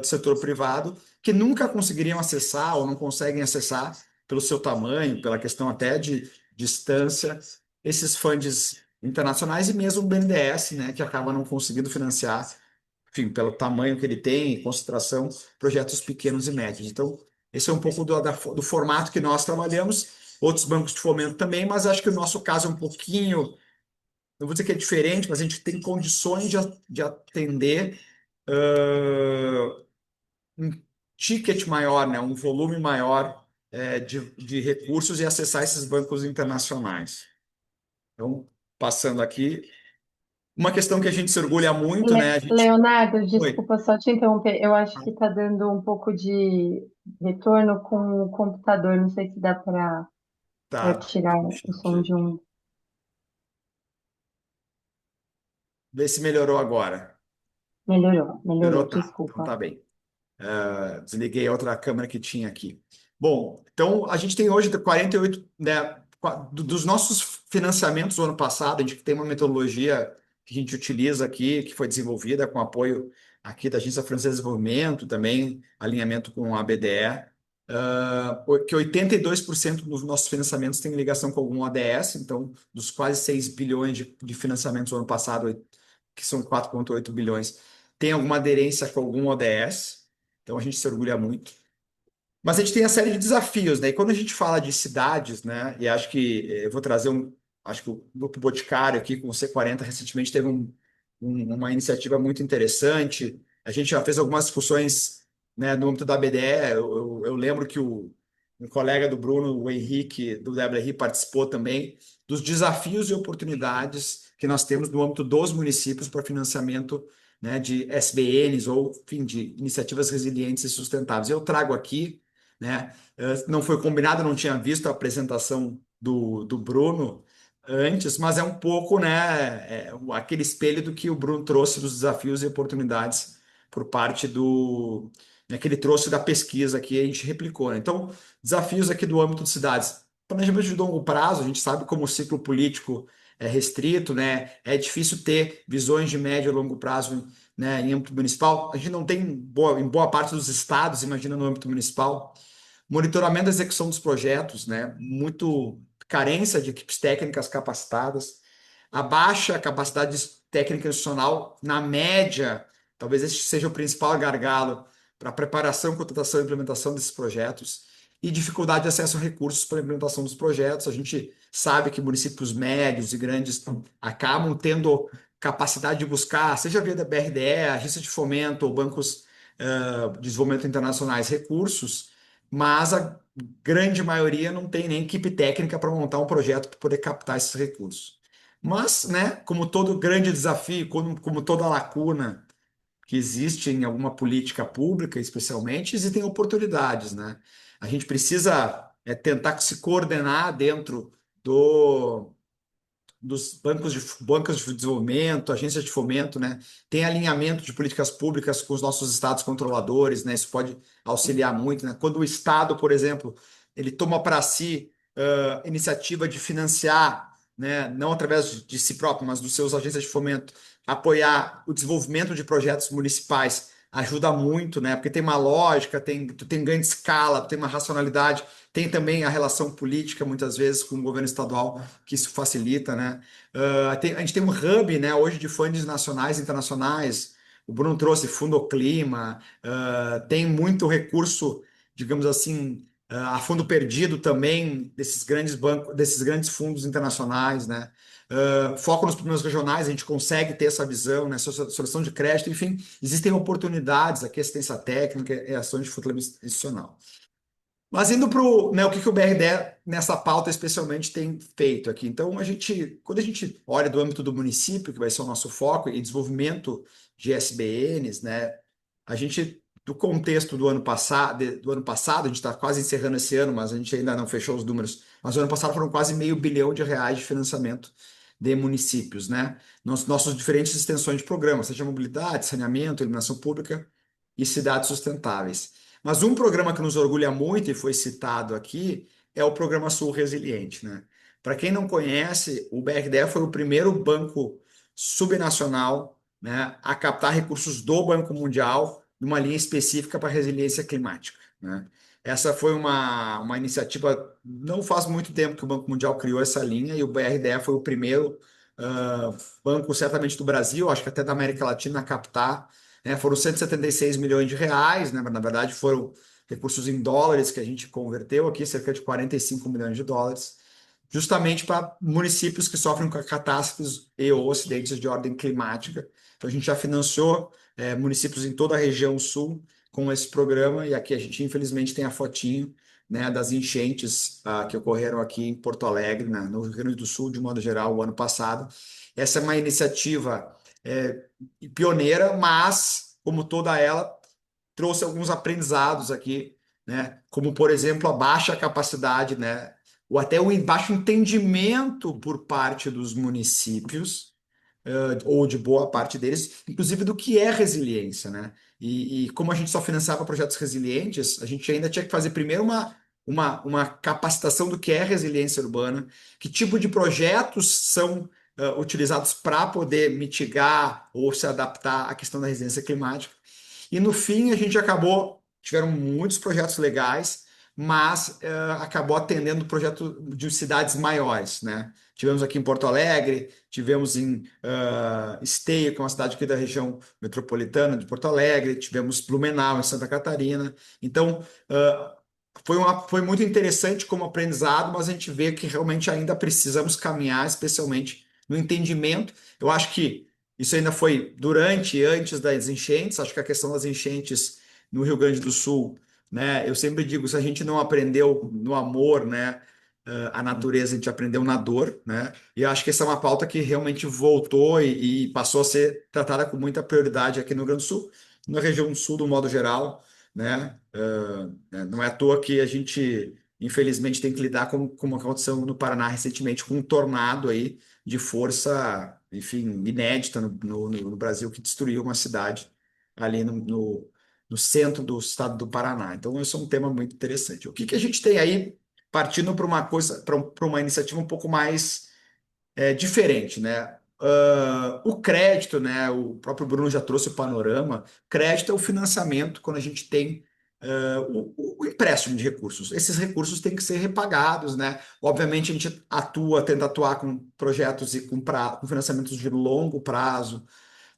do setor privado que nunca conseguiriam acessar ou não conseguem acessar pelo seu tamanho, pela questão até de distância, esses funds internacionais e mesmo o BNDES, né, que acaba não conseguindo financiar, enfim, pelo tamanho que ele tem e concentração, projetos pequenos e médios. Então, esse é um pouco do formato que nós trabalhamos, outros bancos de fomento também, mas acho que o nosso caso é um pouquinho, não vou dizer que é diferente, mas a gente tem condições de atender um ticket maior, né, um volume maior de recursos e acessar esses bancos internacionais. Então, passando aqui, uma questão que a gente se orgulha muito, né? Leonardo, Oi, desculpa só te interromper. Eu acho que está dando um pouco de retorno com o computador. Não sei se dá para tá. tirar o som Deixa de um. ver se melhorou agora. Melhorou, Melhorou, melhorou, tá. Então desculpa. tá bem. Desliguei a outra câmera que tinha aqui. Bom, então a gente tem hoje 48, né, dos nossos financiamentos do ano passado, a gente tem uma metodologia que a gente utiliza aqui, que foi desenvolvida com apoio aqui da Agência Francesa de Desenvolvimento, também alinhamento com a BDE, que 82% dos nossos financiamentos tem ligação com algum ODS, então dos quase 6 bilhões de financiamentos do ano passado, que são 4,8 bilhões, tem alguma aderência com algum ODS. Então a gente se orgulha muito. Mas a gente tem a série de desafios, né? E quando a gente fala de cidades, né? E acho que eu vou trazer acho que o Grupo Boticário aqui com o C40 recentemente teve uma iniciativa muito interessante. A gente já fez algumas discussões, né, no âmbito da BDE. Eu lembro que um colega do Bruno, o Henrique, do WRI, participou também dos desafios e oportunidades que nós temos no âmbito dos municípios para financiamento, né, de SBNs ou, enfim, de iniciativas resilientes e sustentáveis. Eu trago aqui, né, não foi combinado, não tinha visto a apresentação do Bruno antes, mas é um pouco, né, aquele espelho do que o Bruno trouxe dos desafios e oportunidades por parte né, que ele trouxe da pesquisa que a gente replicou, né? Então, desafios aqui do âmbito de cidades. Planejamento de longo prazo, a gente sabe como o ciclo político é restrito, né? É difícil ter visões de médio e longo prazo, né, em âmbito municipal. A gente não tem, em boa parte dos estados, imagina no âmbito municipal. Monitoramento da execução dos projetos, né? Muito carência de equipes técnicas capacitadas, a baixa capacidade técnica institucional, na média, talvez esse seja o principal gargalo para a preparação, contratação e implementação desses projetos, e dificuldade de acesso a recursos para a implementação dos projetos. A gente sabe que municípios médios e grandes acabam tendo capacidade de buscar, seja via da BRDE, agência de fomento ou bancos de desenvolvimento internacionais recursos, mas a grande maioria não tem nem equipe técnica para montar um projeto para poder captar esses recursos. Mas, né, como todo grande desafio, como toda lacuna que existe em alguma política pública, especialmente, existem oportunidades, né? A gente precisa tentar se coordenar dentro do, dos bancos de desenvolvimento, agências de fomento, né? Tem alinhamento de políticas públicas com os nossos estados controladores, né? Isso pode auxiliar muito, né? Quando o estado, por exemplo, ele toma para si iniciativa de financiar, né? Não através de si próprio, mas dos seus agências de fomento, apoiar o desenvolvimento de projetos municipais ajuda muito, né? Porque tem uma lógica, tu tem ganho de escala, tu tem uma racionalidade, tem também a relação política, muitas vezes, com o governo estadual, que isso facilita, né? A gente tem um hub, né, hoje de fundos nacionais e internacionais. O Bruno trouxe Fundoclima, tem muito recurso, digamos assim, a fundo perdido também desses grandes bancos, desses grandes fundos internacionais, né? Foco nos problemas regionais, a gente consegue ter essa visão, né? Solução de crédito, enfim, existem oportunidades aqui, assistência técnica e ações de futuro institucional. Mas indo para né, o que o BRDE nessa pauta especialmente tem feito aqui. Então, quando a gente olha do âmbito do município, que vai ser o nosso foco, e desenvolvimento de SBNs, né, do contexto do ano passado, a gente está quase encerrando esse ano, mas a gente ainda não fechou os números, mas o ano passado foram quase R$500 bilhão de financiamento de municípios, né? Nossos diferentes extensões de programas, seja mobilidade, saneamento, iluminação pública e cidades sustentáveis. Mas um programa que nos orgulha muito e foi citado aqui é o Programa Sul Resiliente, né? Para quem não conhece, o BRDE foi o primeiro banco subnacional, né, a captar recursos do Banco Mundial numa linha específica para resiliência climática, né? Essa foi uma iniciativa, não faz muito tempo que o Banco Mundial criou essa linha e o BRDE foi o primeiro banco, certamente do Brasil, acho que até da América Latina, a captar, né? Foram R$176 milhões, né? Na verdade, foram recursos em dólares que a gente converteu aqui, cerca de US$ 45 milhões, justamente para municípios que sofrem com catástrofes e ou acidentes de ordem climática. Então, a gente já financiou municípios em toda a região sul com esse programa, e aqui a gente, infelizmente, tem a fotinho, né, das enchentes que ocorreram aqui em Porto Alegre, né, no Rio Grande do Sul, de modo geral, o ano passado. Essa é uma iniciativa pioneira, mas, como toda ela, trouxe alguns aprendizados aqui, né? Como, por exemplo, a baixa capacidade, né? Ou até o baixo entendimento por parte dos municípios, ou de boa parte deles, inclusive do que é resiliência, né? E como a gente só financiava projetos resilientes, a gente ainda tinha que fazer primeiro uma capacitação do que é resiliência urbana, que tipo de projetos são utilizados para poder mitigar ou se adaptar à questão da resiliência climática. E no fim a gente tiveram muitos projetos legais, mas acabou atendendo o projeto de cidades maiores, né? Tivemos aqui em Porto Alegre, tivemos em Esteio, que é uma cidade aqui da região metropolitana de Porto Alegre, tivemos Blumenau, em Santa Catarina. Então, foi muito interessante como aprendizado, mas a gente vê que realmente ainda precisamos caminhar, especialmente no entendimento. Eu acho que isso ainda foi durante e antes das enchentes. Acho que a questão das enchentes no Rio Grande do Sul, né? Eu sempre digo, se a gente não aprendeu no amor, né, a natureza, a gente aprendeu na dor, né? E eu acho que essa é uma pauta que realmente voltou e passou a ser tratada com muita prioridade aqui no Rio Grande do Sul, na região sul, do modo geral, né? Não é à toa que a gente, infelizmente, tem que lidar com como aconteceu no Paraná recentemente, com um tornado aí de força, enfim, inédita no Brasil, que destruiu uma cidade ali no centro do estado do Paraná. Então, esse é um tema muito interessante. O que a gente tem aí, partindo para uma coisa, para uma iniciativa um pouco mais diferente, né? O crédito, né? O próprio Bruno já trouxe o panorama. Crédito é o financiamento quando a gente tem o empréstimo de recursos. Esses recursos têm que ser repagados, né? Obviamente, a gente tenta atuar com projetos e com financiamentos de longo prazo,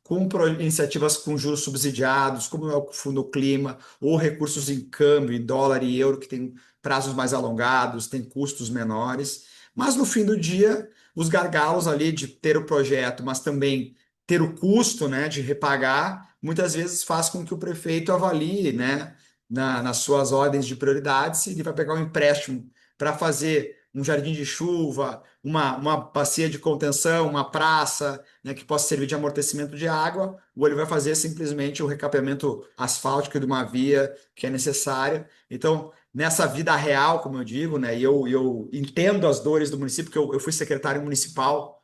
com iniciativas com juros subsidiados, como é o Fundo Clima, ou recursos em câmbio, em dólar e euro, que tem prazos mais alongados, tem custos menores. Mas no fim do dia, os gargalos ali de ter o projeto, mas também ter o custo, né, de repagar, muitas vezes faz com que o prefeito avalie, né, nas suas ordens de prioridades, se ele vai pegar um empréstimo para fazer um jardim de chuva, uma bacia de contenção, uma praça, né, que possa servir de amortecimento de água, ou ele vai fazer simplesmente o recapeamento asfáltico de uma via que é necessária. Então, nessa vida real, como eu digo, né, e eu entendo as dores do município, porque eu fui secretário municipal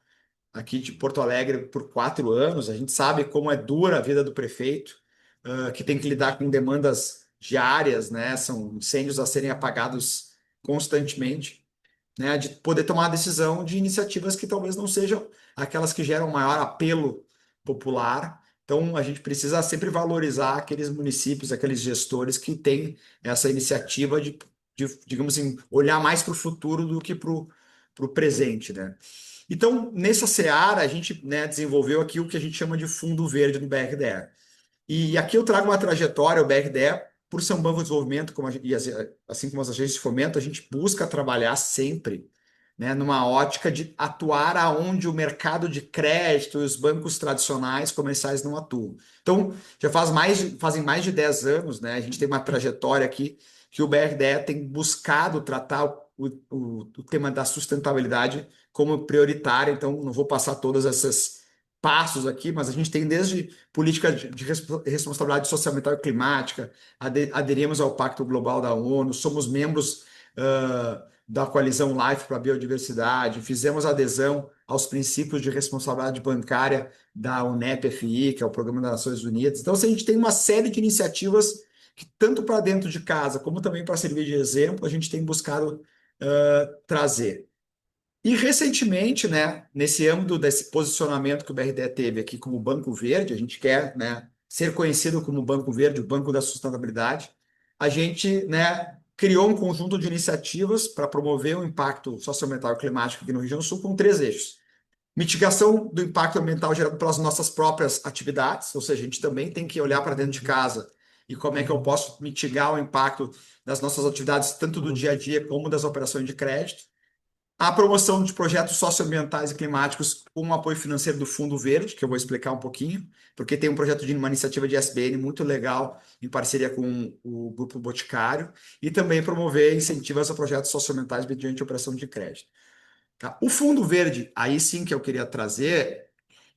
aqui de Porto Alegre por 4 anos. A gente sabe como é dura a vida do prefeito, que tem que lidar com demandas diárias, né? São incêndios a serem apagados constantemente, né? De poder tomar a decisão de iniciativas que talvez não sejam aquelas que geram maior apelo popular. Então, a gente precisa sempre valorizar aqueles municípios, aqueles gestores que têm essa iniciativa digamos assim, olhar mais para o futuro do que para o presente, né? Então, nessa seara, a gente, né, desenvolveu aqui o que a gente chama de fundo verde do BRDE. E aqui eu trago uma trajetória, o BRDE, por ser um banco de desenvolvimento, assim como as agências de fomento, a gente busca trabalhar sempre, né, numa ótica de atuar aonde o mercado de crédito e os bancos tradicionais comerciais não atuam. Então, fazem mais de 10 anos, né, a gente tem uma trajetória aqui que o BRDE tem buscado tratar o tema da sustentabilidade como prioritário. Então, não vou passar todos esses passos aqui, mas a gente tem desde política de responsabilidade socioambiental e climática, aderimos ao Pacto Global da ONU, somos membros da coalizão Life para a Biodiversidade, fizemos adesão aos princípios de responsabilidade bancária da UNEP-FI, que é o Programa das Nações Unidas. Então, assim, a gente tem uma série de iniciativas que, tanto para dentro de casa, como também para servir de exemplo, a gente tem buscado trazer. E recentemente, né, nesse âmbito desse posicionamento que o BRDE teve aqui como Banco Verde, a gente quer, né, ser conhecido como Banco Verde, o Banco da Sustentabilidade. A gente, né, criou um conjunto de iniciativas para promover o impacto socioambiental e climático aqui no Rio Grande do Sul com 3 eixos. Mitigação do impacto ambiental gerado pelas nossas próprias atividades, ou seja, a gente também tem que olhar para dentro de casa e como é que eu posso mitigar o impacto das nossas atividades, tanto do dia a dia como das operações de crédito. A promoção de projetos socioambientais e climáticos com o apoio financeiro do Fundo Verde, que eu vou explicar um pouquinho, porque tem um projeto de uma iniciativa de SBN muito legal, em parceria com o Grupo Boticário, e também promover incentivos a projetos socioambientais mediante operação de crédito. Tá? O Fundo Verde, aí sim que eu queria trazer,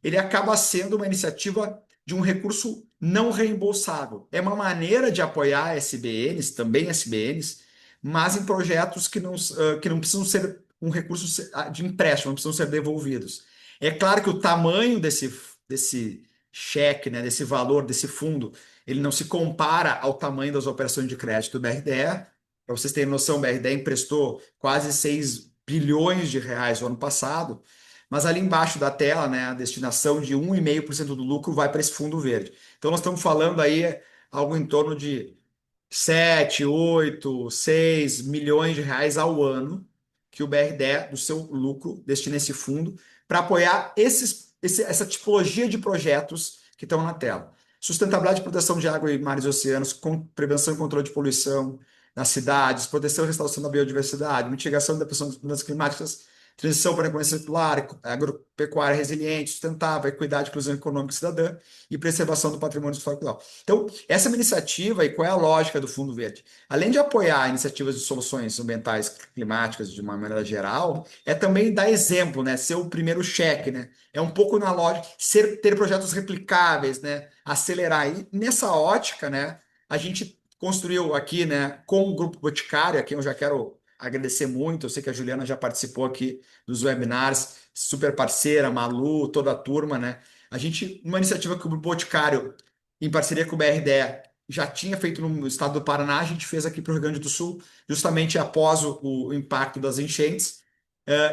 ele acaba sendo uma iniciativa de um recurso não reembolsável. É uma maneira de apoiar SBNs, também SBNs, mas em projetos que não precisam ser um recurso de empréstimo, não precisam ser devolvidos. É claro que o tamanho desse cheque, né, desse valor, desse fundo, ele não se compara ao tamanho das operações de crédito do BRDE. Para vocês terem noção, o BRDE emprestou quase 6 bilhões de reais no ano passado, mas ali embaixo da tela, né, a destinação de 1,5% do lucro vai para esse fundo verde. Então, nós estamos falando aí algo em torno de 7, 8, 6 milhões de reais ao ano que o BRDE, do seu lucro, destina esse fundo para apoiar essa tipologia de projetos que estão na tela. Sustentabilidade e proteção de água e mares e oceanos, com prevenção e controle de poluição nas cidades, proteção e restauração da biodiversidade, mitigação da pressão das mudanças climáticas, transição para a economia circular, agropecuária resiliente, sustentável, equidade, inclusão econômica e cidadã e preservação do patrimônio histórico. Então, essa é uma iniciativa, e qual é a lógica do Fundo Verde? Além de apoiar iniciativas de soluções ambientais climáticas de uma maneira geral, é também dar exemplo, né? Ser o primeiro cheque, né? É um pouco na lógica, ter projetos replicáveis, né? Acelerar. E nessa ótica, né? A gente construiu aqui, né? Com o Grupo Boticário, a quem eu já quero agradecer muito. Eu sei que a Juliana já participou aqui dos webinars, super parceira, Malu, toda a turma, né? A gente, uma iniciativa que o Grupo Boticário, em parceria com o BRDE, já tinha feito no estado do Paraná, a gente fez aqui para o Rio Grande do Sul, justamente após o impacto das enchentes,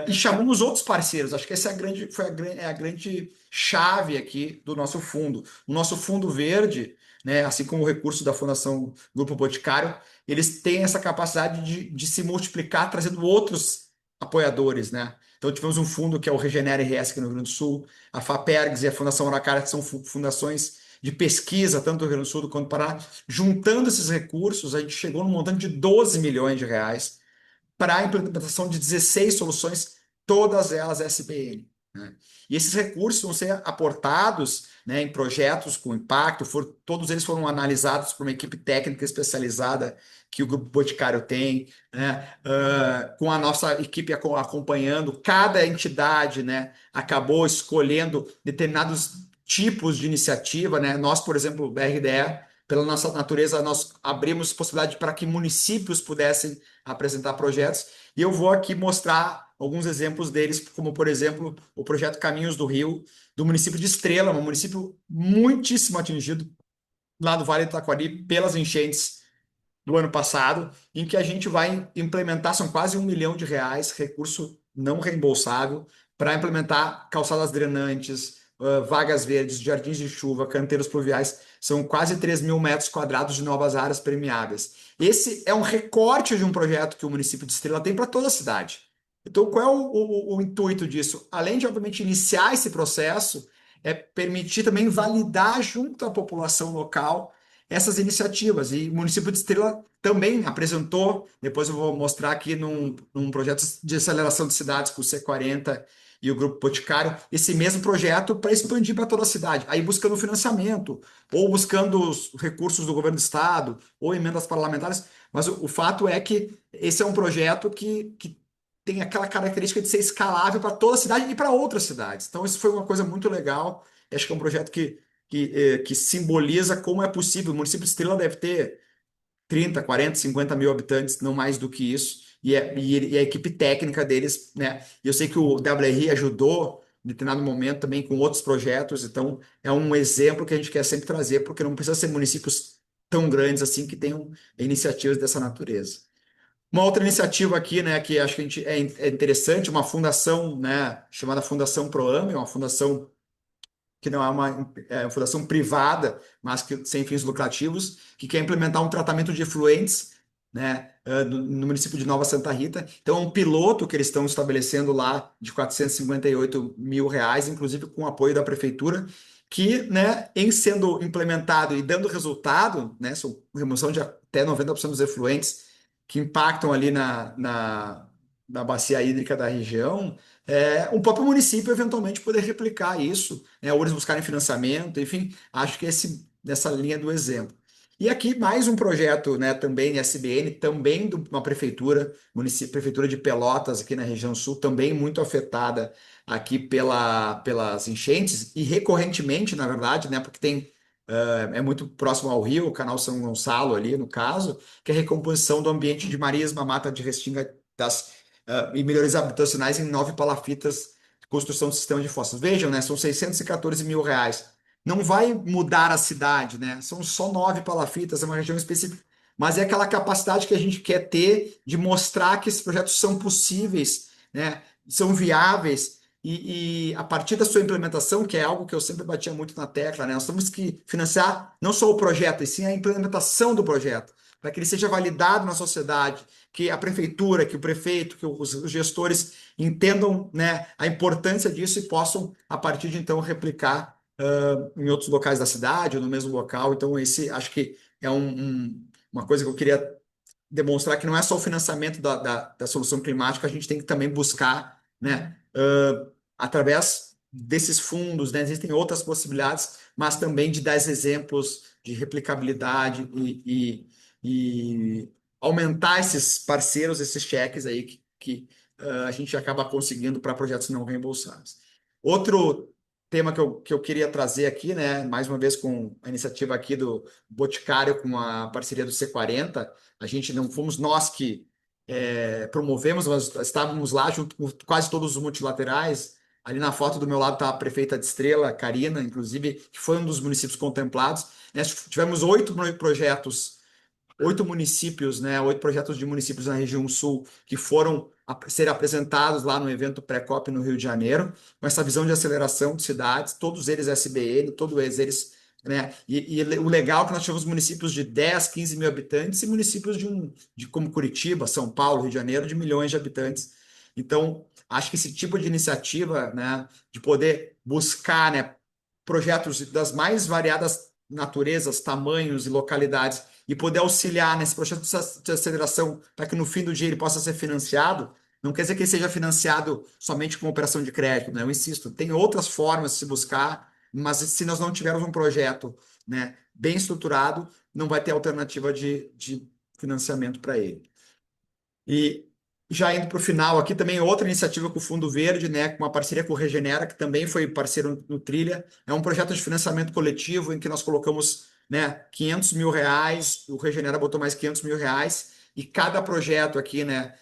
e chamamos outros parceiros. Acho que essa é a grande chave aqui do nosso fundo. O nosso Fundo Verde, né, assim como o recurso da Fundação Grupo Boticário, eles têm essa capacidade de se multiplicar, trazendo outros apoiadores, né? Então, tivemos um fundo que é o Regenera RS aqui no Rio Grande do Sul, a FAPERGS e a Fundação Araucária, que são fundações de pesquisa, tanto do Rio Grande do Sul quanto do Paraná. Juntando esses recursos, a gente chegou num montante de 12 milhões de reais para a implementação de 16 soluções, todas elas SBN. né? E esses recursos vão ser aportados, né, em projetos com impacto, todos eles foram analisados por uma equipe técnica especializada que o Grupo Boticário tem, né, com a nossa equipe acompanhando, cada entidade, né, acabou escolhendo determinados tipos de iniciativa, né? Nós, por exemplo, o BRDE, pela nossa natureza, nós abrimos possibilidade para que municípios pudessem apresentar projetos, e eu vou aqui mostrar alguns exemplos deles, como, por exemplo, o projeto Caminhos do Rio, do município de Estrela, um município muitíssimo atingido lá do Vale do Taquari pelas enchentes do ano passado, em que a gente vai implementar, são quase R$ 1 milhão, recurso não reembolsável, para implementar calçadas drenantes, vagas verdes, jardins de chuva, canteiros pluviais, são quase 3.000 metros quadrados de novas áreas permeáveis. Esse é um recorte de um projeto que o município de Estrela tem para toda a cidade. Então, qual é o intuito disso? Além de, obviamente, iniciar esse processo, é permitir também validar junto à população local essas iniciativas. E o município de Estrela também apresentou, depois eu vou mostrar aqui num projeto de aceleração de cidades com o C40 e o Grupo Boticário, esse mesmo projeto para expandir para toda a cidade, aí buscando financiamento, ou buscando os recursos do governo do estado, ou emendas parlamentares, mas o fato é que esse é um projeto que tem aquela característica de ser escalável para toda a cidade e para outras cidades. Então, isso foi uma coisa muito legal. Acho que é um projeto que simboliza como é possível. O município de Estrela deve ter 30, 40, 50 mil habitantes, não mais do que isso. E a equipe técnica deles, né? Eu sei que o WRI ajudou em determinado momento também com outros projetos, então é um exemplo que a gente quer sempre trazer, porque não precisa ser municípios tão grandes assim que tenham iniciativas dessa natureza. Uma outra iniciativa aqui, né, que acho que é interessante, uma fundação, né, chamada Fundação Proame, é uma fundação que não é uma fundação privada, mas que sem fins lucrativos, que quer implementar um tratamento de efluentes, né, no município de Nova Santa Rita. Então, é um piloto que eles estão estabelecendo lá de R$ 458 mil, inclusive com o apoio da prefeitura, que, né, em sendo implementado e dando resultado, né, são remoção de até 90% dos efluentes que impactam ali na bacia hídrica da região, o próprio município eventualmente poder replicar isso, né, ou eles buscarem financiamento, enfim, acho que nessa linha do exemplo. E aqui mais um projeto, né, também SBN, também de uma prefeitura, prefeitura de Pelotas, aqui na região sul, também muito afetada aqui pelas enchentes, e recorrentemente, na verdade, né, porque é muito próximo ao rio, o canal São Gonçalo ali, no caso, que é a recomposição do ambiente de marisma, mata de restinga e melhorias habitacionais em 9 palafitas, construção do sistema de fossas. Vejam, né, são R$ 614 mil. Não vai mudar a cidade, né? São só 9 palafitas, é uma região específica, mas é aquela capacidade que a gente quer ter de mostrar que esses projetos são possíveis, né? São viáveis, e a partir da sua implementação, que é algo que eu sempre batia muito na tecla, né? Nós temos que financiar não só o projeto, e sim a implementação do projeto, para que ele seja validado na sociedade, que a prefeitura, que o prefeito, que os gestores entendam, né, a importância disso e possam, a partir de então, replicar em outros locais da cidade ou no mesmo local. Então, esse acho que é uma coisa que eu queria demonstrar, que não é só o financiamento da solução climática, a gente tem que também buscar, né, através desses fundos, né, existem outras possibilidades, mas também de dar exemplos de replicabilidade e aumentar esses parceiros, esses cheques aí que a gente acaba conseguindo para projetos não reembolsáveis. Outro tema que eu queria trazer aqui, né, mais uma vez com a iniciativa aqui do Boticário, com a parceria do C40, a gente não fomos nós que promovemos, mas estávamos lá junto com quase todos os multilaterais. Ali na foto do meu lado está a prefeita de Estrela, Karina, inclusive, que foi um dos municípios contemplados. Tivemos 8 projetos, 8 municípios, né, 8 projetos de municípios na região sul que foram ser apresentados lá no evento Pré-COP no Rio de Janeiro, com essa visão de aceleração de cidades, todos eles SBN, todos eles, né, e o legal é que nós tivemos municípios de 10, 15 mil habitantes e municípios como Curitiba, São Paulo, Rio de Janeiro, de milhões de habitantes. Então, acho que esse tipo de iniciativa, né, de poder buscar, né, projetos das mais variadas naturezas, tamanhos e localidades, e poder auxiliar nesse processo de aceleração para que no fim do dia ele possa ser financiado, Não quer dizer que ele seja financiado somente com operação de crédito, né? Eu insisto, tem outras formas de se buscar, mas se nós não tivermos um projeto, né, bem estruturado, não vai ter alternativa de financiamento para ele. E já indo para o final aqui, também outra iniciativa com o Fundo Verde, né, com uma parceria com o Regenera, que também foi parceiro no Trilha. É um projeto de financiamento coletivo em que nós colocamos, né, R$ 500 mil, o Regenera botou mais R$ 500 mil, e cada projeto aqui, né,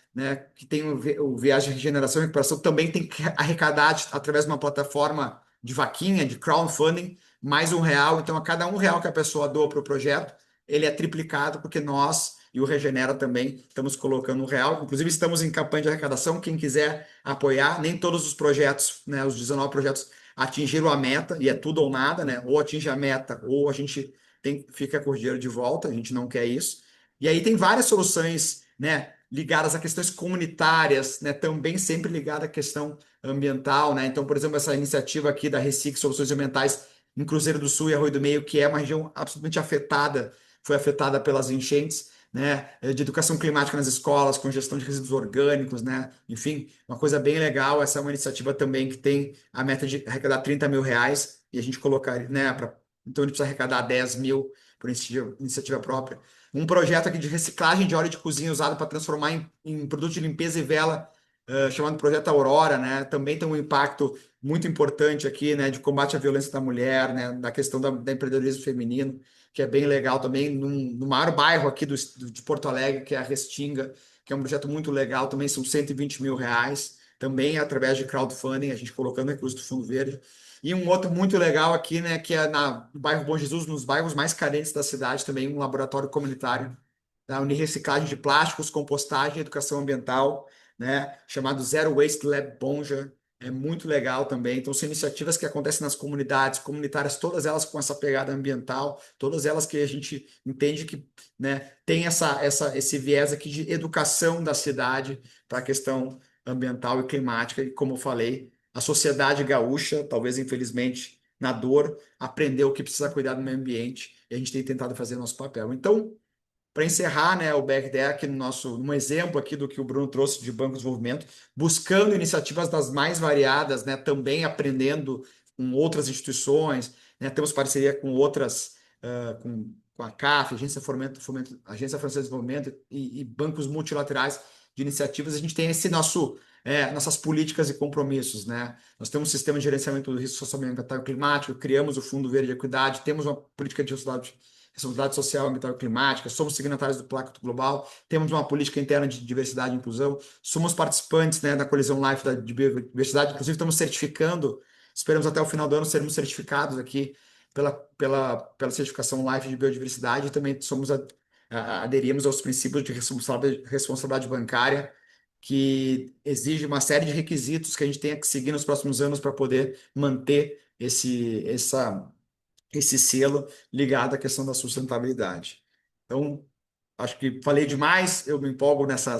que tem o viagem de regeneração e recuperação, também tem que arrecadar através de uma plataforma de vaquinha, de crowdfunding, mais R$ 1. Então, a cada R$ 1 que a pessoa doa para o projeto, ele é triplicado, porque nós e o Regenera também estamos colocando R$ 1. Inclusive, estamos em campanha de arrecadação. Quem quiser apoiar, nem todos os projetos, né, os 19 projetos, atingiram a meta, e é tudo ou nada, né? Ou atinge a meta, ou a gente fica com o dinheiro de volta, a gente não quer isso. E aí tem várias soluções, né, ligadas a questões comunitárias, né, também sempre ligada à questão ambiental, né? Então, por exemplo, essa iniciativa aqui da Recic Soluções Ambientais em Cruzeiro do Sul e Arroio do Meio, que é uma região absolutamente afetada, foi afetada pelas enchentes, né, de educação climática nas escolas, com gestão de resíduos orgânicos, né, enfim, uma coisa bem legal. Essa é uma iniciativa também que tem a meta de arrecadar R$ 30 mil, e a gente colocar, né, então ele precisa arrecadar 10 mil por iniciativa própria. Um projeto aqui de reciclagem de óleo de cozinha usado para transformar em produto de limpeza e vela, chamado Projeto Aurora, né, também tem um impacto muito importante aqui, né, de combate à violência da mulher, né, da questão da empreendedorismo feminino, que é bem legal também, no maior bairro aqui de Porto Alegre, que é a Restinga, que é um projeto muito legal, também são R$ 120 mil, também através de crowdfunding, a gente colocando recursos do Fundo Verde. E um outro muito legal aqui, né, que é no bairro Bom Jesus, nos bairros mais carentes da cidade, também um laboratório comunitário da Unirreciclagem de plásticos, compostagem e educação ambiental, né, chamado Zero Waste Lab Bonja. É muito legal também. Então, são iniciativas que acontecem nas comunidades comunitárias, todas elas com essa pegada ambiental, todas elas que a gente entende que, né, tem esse viés aqui de educação da cidade para a questão ambiental e climática. E, como eu falei, a sociedade gaúcha, talvez infelizmente, na dor, aprendeu que precisa cuidar do meio ambiente, e a gente tem tentado fazer nosso papel. Então, para encerrar, né, o backdeck um exemplo aqui do que o Bruno trouxe de Banco de Desenvolvimento, buscando iniciativas das mais variadas, né, também aprendendo com outras instituições, né, temos parceria com outras, com a CAF, Agência Francesa de Desenvolvimento, e bancos multilaterais de iniciativas. A gente tem nossas políticas e compromissos, né? Nós temos um sistema de gerenciamento do risco social, ambiental e climático, criamos o Fundo Verde de Equidade, temos uma política de responsabilidade social, ambiental e climática, somos signatários do Pacto Global, temos uma política interna de diversidade e inclusão, somos participantes, né, da Coalizão Life de Biodiversidade, inclusive estamos certificando, esperamos até o final do ano sermos certificados aqui pela certificação Life de Biodiversidade, e também aderimos aos princípios de responsabilidade bancária, que exige uma série de requisitos que a gente tenha que seguir nos próximos anos para poder manter esse selo ligado à questão da sustentabilidade. Então, acho que falei demais, eu me empolgo nessa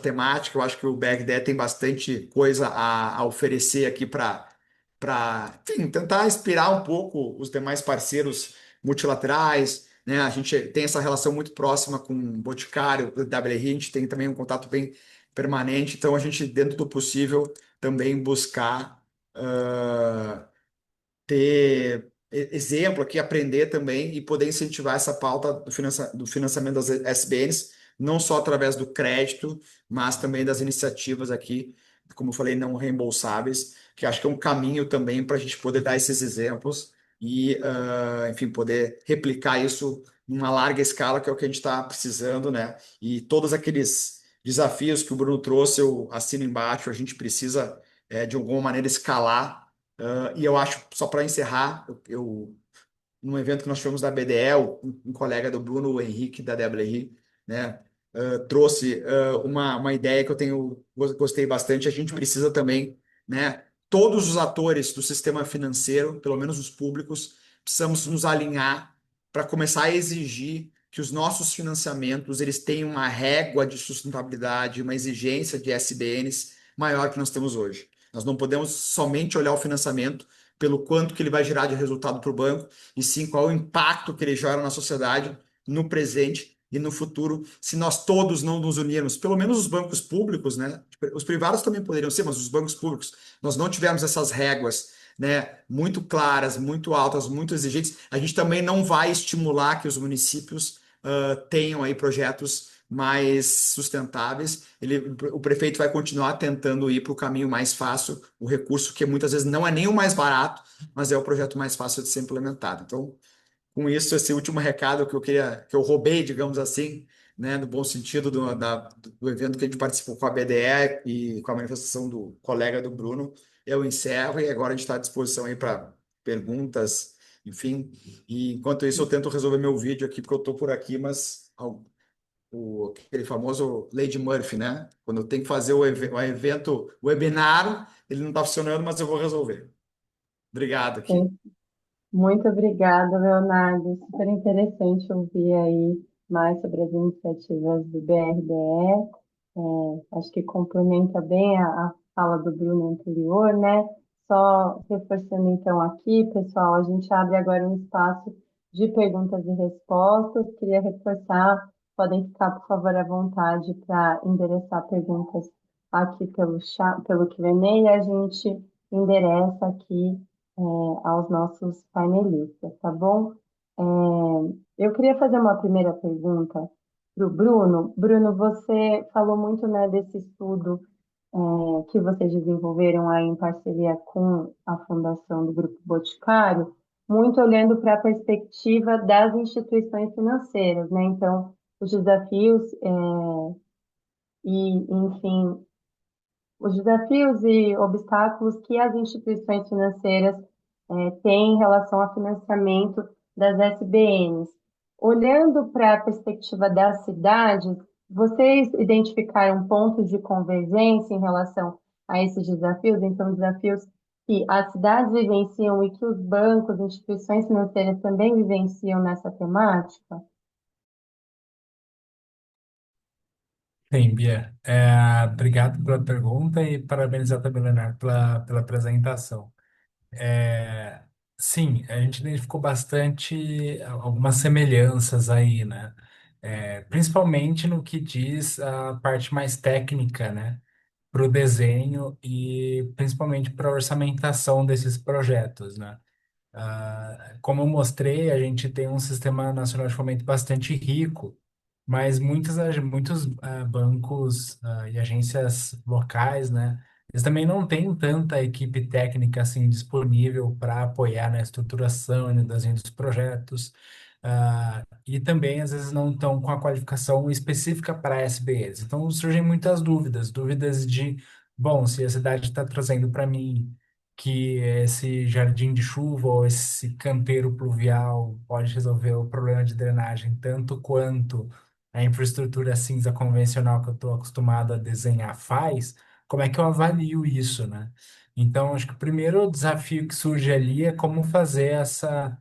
temática. Eu acho que o BRDE tem bastante coisa a oferecer aqui para tentar inspirar um pouco os demais parceiros multilaterais, né? A gente tem essa relação muito próxima com o Boticário, o WRI, a gente tem também um contato bem permanente, então a gente, dentro do possível, também buscar ter exemplo aqui, aprender também e poder incentivar essa pauta do financiamento das SBNs, não só através do crédito, mas também das iniciativas aqui, como eu falei, não reembolsáveis, que acho que é um caminho também para a gente poder dar esses exemplos e, enfim, poder replicar isso numa larga escala, que é o que a gente está precisando, né? E todos aqueles desafios que o Bruno trouxe, eu assino embaixo, a gente precisa, de alguma maneira, escalar. E eu acho, só para encerrar, num evento que nós tivemos da BDL, um colega do Bruno, o Henrique, da WRI, né, trouxe uma ideia que gostei bastante. A gente precisa também, né, todos os atores do sistema financeiro, pelo menos os públicos, precisamos nos alinhar para começar a exigir que os nossos financiamentos eles tenham uma régua de sustentabilidade, uma exigência de SBNs maior que nós temos hoje. Nós não podemos somente olhar o financiamento pelo quanto que ele vai gerar de resultado para o banco, e sim qual é o impacto que ele gera na sociedade no presente e no futuro, se nós todos não nos unirmos, pelo menos os bancos públicos, né? Os privados também poderiam ser, mas os bancos públicos, nós não tivermos essas réguas, né, muito claras, muito altas, muito exigentes, a gente também não vai estimular que os municípios tenham aí projetos mais sustentáveis. O prefeito vai continuar tentando ir para o caminho mais fácil, o recurso que muitas vezes não é nem o mais barato, mas é o projeto mais fácil de ser implementado. Então, com isso, esse último recado que eu queria, que eu roubei, digamos assim, né, no bom sentido do evento que a gente participou com a BDE e com a manifestação do colega do Bruno, eu encerro e agora a gente está à disposição aí para perguntas, enfim. E enquanto isso, eu tento resolver meu vídeo aqui, porque eu estou por aqui, mas aquele famoso Lady Murphy, né? Quando eu tenho que fazer o evento, o webinar, ele não está funcionando, mas eu vou resolver. Obrigado aqui. Sim. Muito obrigada, Leonardo. Super interessante ouvir aí mais sobre as iniciativas do BRDE. Acho que complementa bem a fala do Bruno anterior, né? Só reforçando então aqui, pessoal, a gente abre agora um espaço de perguntas e respostas. Queria reforçar, podem ficar, por favor, à vontade para endereçar perguntas aqui pelo chat, pelo Q&A, e a gente endereça aqui aos nossos painelistas, tá bom? Eu queria fazer uma primeira pergunta para o Bruno. Bruno, você falou muito, né, desse estudo que vocês desenvolveram aí em parceria com a Fundação do Grupo Boticário, muito olhando para a perspectiva das instituições financeiras, né? Então, os desafios enfim, os desafios e obstáculos que as instituições financeiras têm em relação ao financiamento das SBNs. Olhando para a perspectiva das cidades, vocês identificaram pontos de convergência em relação a esses desafios? Então, desafios que as cidades vivenciam e que os bancos, instituições financeiras também vivenciam nessa temática? Sim, Bia. Obrigado pela pergunta e parabenizar também, Leonardo, pela apresentação. É, sim, a gente identificou bastante algumas semelhanças aí, né? Principalmente no que diz a parte mais técnica, né? Para o desenho e principalmente para a orçamentação desses projetos, né? Como eu mostrei, a gente tem um sistema nacional de fomento bastante rico, mas muitos bancos e agências locais, né, eles também não têm tanta equipe técnica assim disponível para apoiar na estruturação e no desenho dos projetos, e também às vezes não estão com a qualificação específica para SBEs. Então surgem muitas dúvidas de, bom, se a cidade está trazendo para mim que esse jardim de chuva ou esse canteiro pluvial pode resolver o problema de drenagem tanto quanto a infraestrutura cinza convencional que eu estou acostumado a desenhar faz, como é que eu avalio isso, né? Então, acho que o primeiro desafio que surge ali é como fazer essa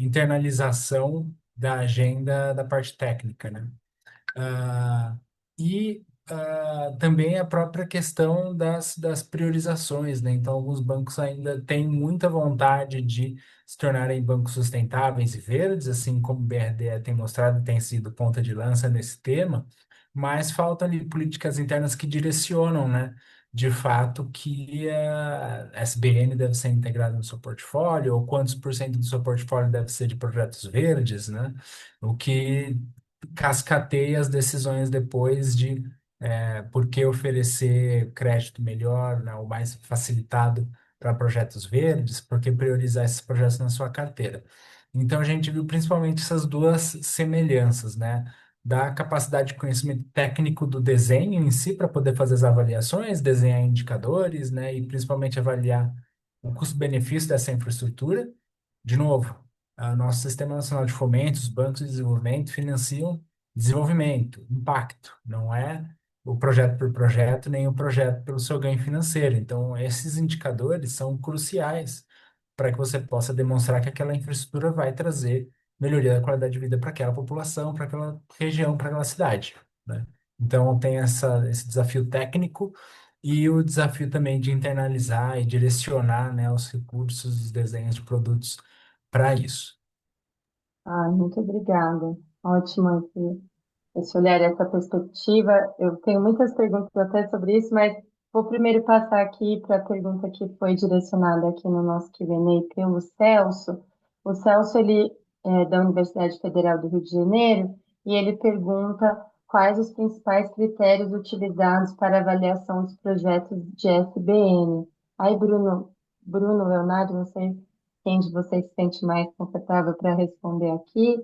internalização da agenda da parte técnica, né? Ah, também a própria questão das priorizações, né? Então, alguns bancos ainda têm muita vontade de se tornarem bancos sustentáveis e verdes, assim como o BRDE tem mostrado, tem sido ponta de lança nesse tema, mas faltam ali políticas internas que direcionam, né? De fato, que a SBN deve ser integrada no seu portfólio, ou quantos por cento do seu portfólio deve ser de projetos verdes, né? O que cascateia as decisões depois de por que oferecer crédito melhor, né, ou mais facilitado para projetos verdes, por que priorizar esses projetos na sua carteira. Então, a gente viu principalmente essas duas semelhanças, né? Da capacidade de conhecimento técnico do desenho em si, para poder fazer as avaliações, desenhar indicadores, né? E principalmente avaliar o custo-benefício dessa infraestrutura. De novo, nosso Sistema Nacional de Fomento, os bancos de desenvolvimento financiam desenvolvimento, impacto, não é o projeto por projeto, nem o projeto pelo seu ganho financeiro. Então, esses indicadores são cruciais para que você possa demonstrar que aquela infraestrutura vai trazer melhoria da qualidade de vida para aquela população, para aquela região, para aquela cidade, né? Então, tem esse desafio técnico e o desafio também de internalizar e direcionar, né, os recursos, os desenhos de produtos para isso. Muito obrigada. Ótimo esse olhar, essa perspectiva. Eu tenho muitas perguntas até sobre isso, mas vou primeiro passar aqui para a pergunta que foi direcionada aqui no nosso Q&A pelo Celso. O Celso, ele é da Universidade Federal do Rio de Janeiro e ele pergunta quais os principais critérios utilizados para avaliação dos projetos de SBN. Aí, Bruno, Leonardo, não sei quem de vocês se sente mais confortável para responder aqui.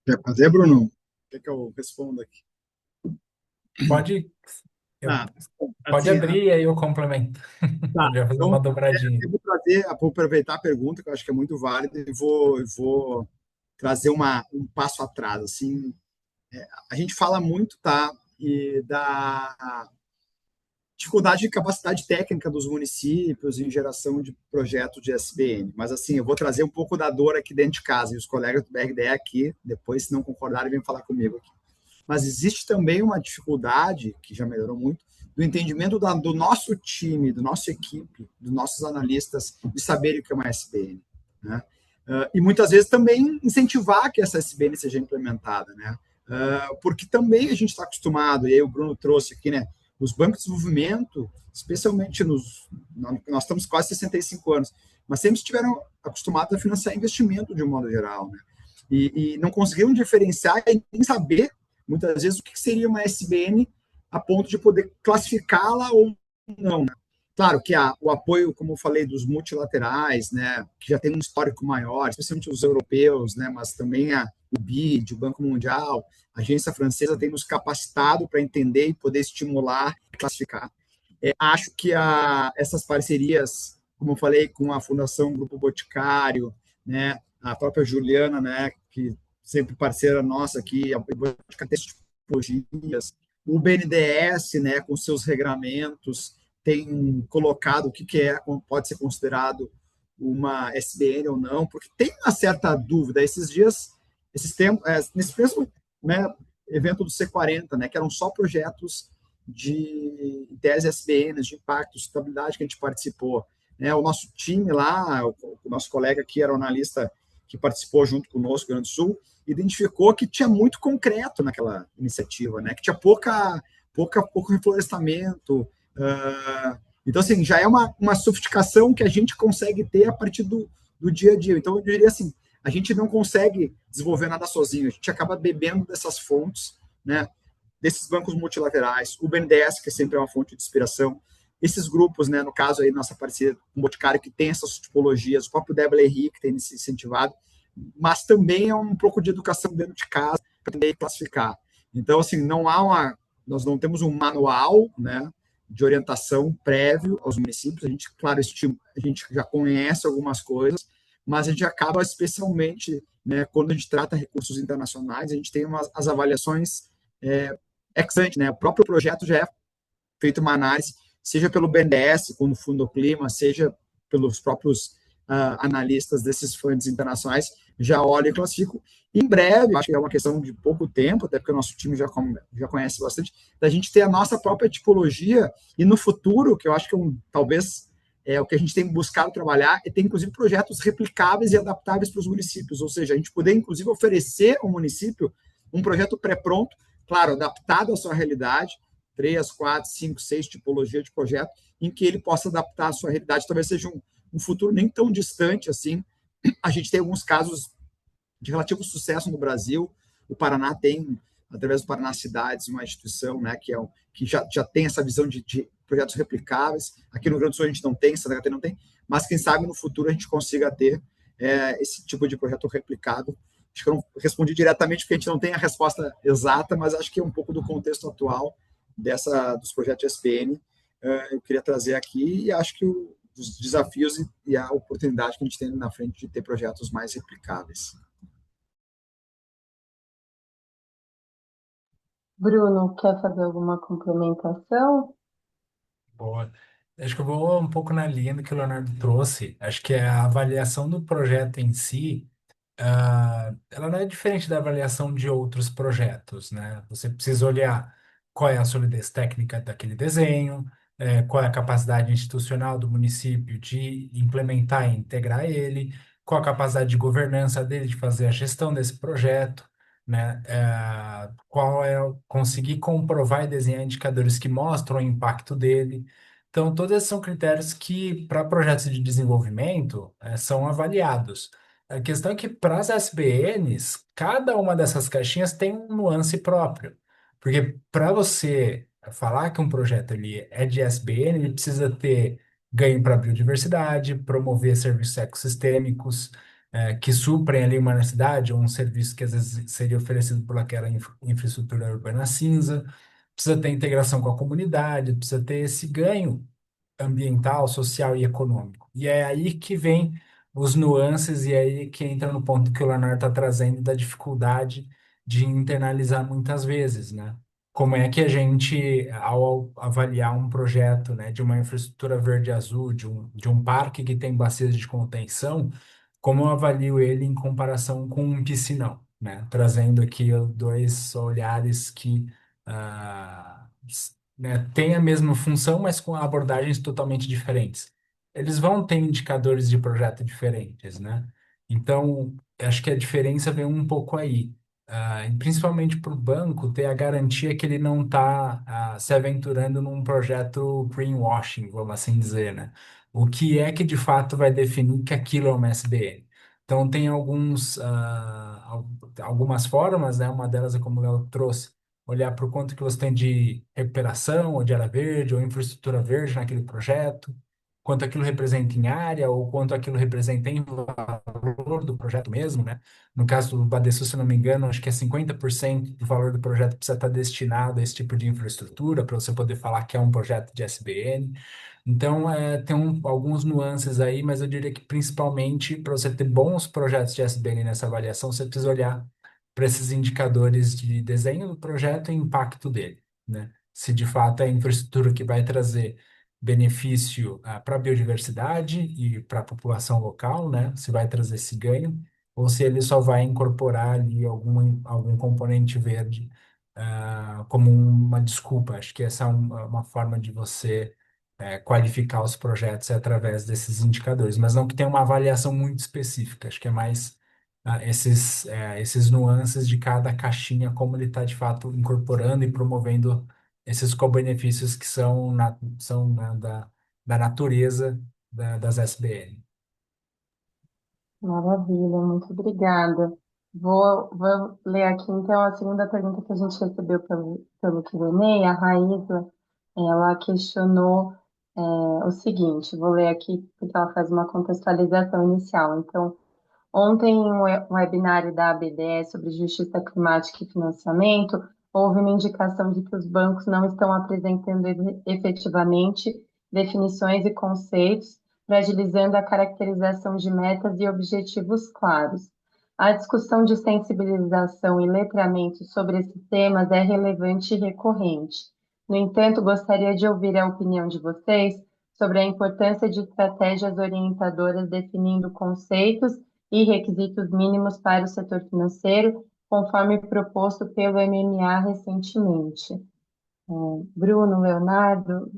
Quer fazer, Bruno? Quer que eu responda aqui? Pode, eu, Tá, pode assim, abrir e aí eu complemento. tá. Eu já fazer Então, uma dobradinha. eu vou trazer, vou aproveitar a pergunta, que eu acho que é muito válida, e vou trazer um passo atrás. Assim, a gente fala muito, tá, e da dificuldade de capacidade técnica dos municípios em geração de projetos de SBN. Mas, assim, eu vou trazer um pouco da dor aqui dentro de casa, e os colegas do BRDE aqui, depois, se não concordarem, vêm falar comigo aqui. Mas existe também uma dificuldade, que já melhorou muito, do entendimento do nosso time, da nossa equipe, dos nossos analistas, de saberem o que é uma SBN. Né? E muitas vezes também incentivar que essa SBN seja implementada. Né? Porque também a gente está acostumado, e aí o Bruno trouxe aqui, né? Os bancos de desenvolvimento, especialmente nós estamos quase 65 anos, mas sempre estiveram acostumados a financiar investimento de um modo geral. Né? E não conseguiram diferenciar e nem saber muitas vezes o que seria uma SBN a ponto de poder classificá-la ou não. Né? Claro que o apoio, como eu falei, dos multilaterais, né, que já tem um histórico maior, especialmente os europeus, né, mas também o BID, o Banco Mundial, a agência francesa tem nos capacitado para entender e poder estimular e classificar. Acho que essas parcerias, como eu falei, com a Fundação Grupo Boticário, né, a própria Juliana, né, que sempre parceira nossa aqui, a Boticário Tecnologias, o BNDES, né, com seus regramentos, tem colocado o que pode ser considerado uma SBN ou não, porque tem uma certa dúvida. Esses dias, esses tempos, nesse mesmo, né, evento do C40, né, que eram só projetos de tese SBNs, de impacto, estabilidade que a gente participou. Né, o nosso time lá, o nosso colega aqui era o analista que participou junto conosco, do Rio Grande do Sul, identificou que tinha muito concreto naquela iniciativa, né, que tinha pouco reflorestamento. Então, assim, já é uma sofisticação que a gente consegue ter a partir do dia a dia. Então, eu diria assim, a gente não consegue desenvolver nada sozinho, a gente acaba bebendo dessas fontes, né, desses bancos multilaterais, o BNDES, que sempre é uma fonte de inspiração, esses grupos, né, no caso aí, nossa parceria com o Boticário, que tem essas tipologias, o próprio DBLRI, que tem se incentivado, mas também é um pouco de educação dentro de casa para poder classificar. Então, assim, nós não temos um manual, né, de orientação prévio aos municípios. A gente, claro, a gente já conhece algumas coisas, mas a gente acaba, especialmente, né, quando a gente trata recursos internacionais, a gente tem as avaliações ex ante, né? O próprio projeto já é feito uma análise, seja pelo BNDES, como Fundo Clima, seja pelos próprios analistas desses fundos internacionais, já olham e classificam. Em breve, acho que é uma questão de pouco tempo, até porque o nosso time já conhece bastante, da gente ter a nossa própria tipologia e no futuro, que eu acho que talvez o que a gente tem buscado trabalhar, é ter, inclusive, projetos replicáveis e adaptáveis para os municípios, ou seja, a gente poder, inclusive, oferecer ao município um projeto pré-pronto, claro, adaptado à sua realidade, 3, 4, 5, 6 tipologias de projeto, em que ele possa adaptar à sua realidade, talvez seja um futuro nem tão distante assim. A gente tem alguns casos de relativo sucesso no Brasil. O Paraná tem, através do Paraná Cidades, uma instituição, né, que já tem essa visão de projetos replicáveis. Aqui no Rio Grande do Sul a gente não tem, Santa Catarina não tem, mas quem sabe no futuro a gente consiga ter esse tipo de projeto replicado. Acho que eu não respondi diretamente porque a gente não tem a resposta exata, mas acho que é um pouco do contexto atual dos projetos SPN. Eu queria trazer aqui e acho que os desafios e a oportunidade que a gente tem na frente de ter projetos mais replicáveis. Bruno, quer fazer alguma complementação? Boa. Acho que eu vou um pouco na linha do que o Leonardo trouxe. Acho que a avaliação do projeto em si, ela não é diferente da avaliação de outros projetos, né? Você precisa olhar qual é a solidez técnica daquele desenho, qual é a capacidade institucional do município de implementar e integrar ele, qual a capacidade de governança dele, de fazer a gestão desse projeto, né? Conseguir comprovar e desenhar indicadores que mostram o impacto dele. Então, todos esses são critérios que, para projetos de desenvolvimento, são avaliados. A questão é que, para as SBNs, cada uma dessas caixinhas tem um nuance próprio. Porque para você falar que um projeto ele é de SBN, ele precisa ter ganho para a biodiversidade, promover serviços ecossistêmicos, que suprem ali uma necessidade, ou um serviço que às vezes seria oferecido por aquela infraestrutura urbana cinza, precisa ter integração com a comunidade, precisa ter esse ganho ambiental, social e econômico. E é aí que vem os nuances e é aí que entra no ponto que o Leonardo está trazendo da dificuldade de internalizar muitas vezes, né? Como é que a gente, ao avaliar um projeto, né, de uma infraestrutura verde-azul, de um parque que tem bacias de contenção, como eu avalio ele em comparação com um piscinão, né? Trazendo aqui dois olhares que né, têm a mesma função, mas com abordagens totalmente diferentes. Eles vão ter indicadores de projeto diferentes, né? Então, acho que a diferença vem um pouco aí. E principalmente para o banco ter a garantia que ele não está se aventurando num projeto greenwashing, vamos assim dizer, né? O que é que de fato vai definir que aquilo é uma SBN? Então, tem algumas formas, né? Uma delas é como o Léo trouxe, olhar para o quanto que você tem de recuperação, ou de área verde, ou infraestrutura verde naquele projeto, quanto aquilo representa em área, ou quanto aquilo representa em valor do projeto mesmo, né? No caso do Badesul, se eu não me engano, acho que é 50% do valor do projeto precisa estar destinado a esse tipo de infraestrutura, para você poder falar que é um projeto de SBN. Então, tem alguns nuances aí, mas eu diria que principalmente para você ter bons projetos de SBN nessa avaliação, você precisa olhar para esses indicadores de desenho do projeto e impacto dele, né? Se de fato é a infraestrutura que vai trazer benefício para a biodiversidade e para a população local, né? Se vai trazer esse ganho, ou se ele só vai incorporar ali algum componente verde como uma desculpa. Acho que essa é uma forma de você qualificar os projetos através desses indicadores, mas não que tenha uma avaliação muito específica. Acho que é mais esses nuances de cada caixinha, como ele está de fato incorporando e promovendo esses co-benefícios que são né, da natureza das SBN. Maravilha, muito obrigada. Vou ler aqui então a segunda pergunta que a gente recebeu pelo Q&A. A Raíza, ela questionou o seguinte, vou ler aqui porque ela faz uma contextualização inicial. Então, ontem, em um webinário da ABDE sobre justiça climática e financiamento, houve uma indicação de que os bancos não estão apresentando efetivamente definições e conceitos, fragilizando a caracterização de metas e objetivos claros. A discussão de sensibilização e letramento sobre esses temas é relevante e recorrente. No entanto, gostaria de ouvir a opinião de vocês sobre a importância de estratégias orientadoras definindo conceitos e requisitos mínimos para o setor financeiro, conforme proposto pelo MMA recentemente. Bruno, Leonardo.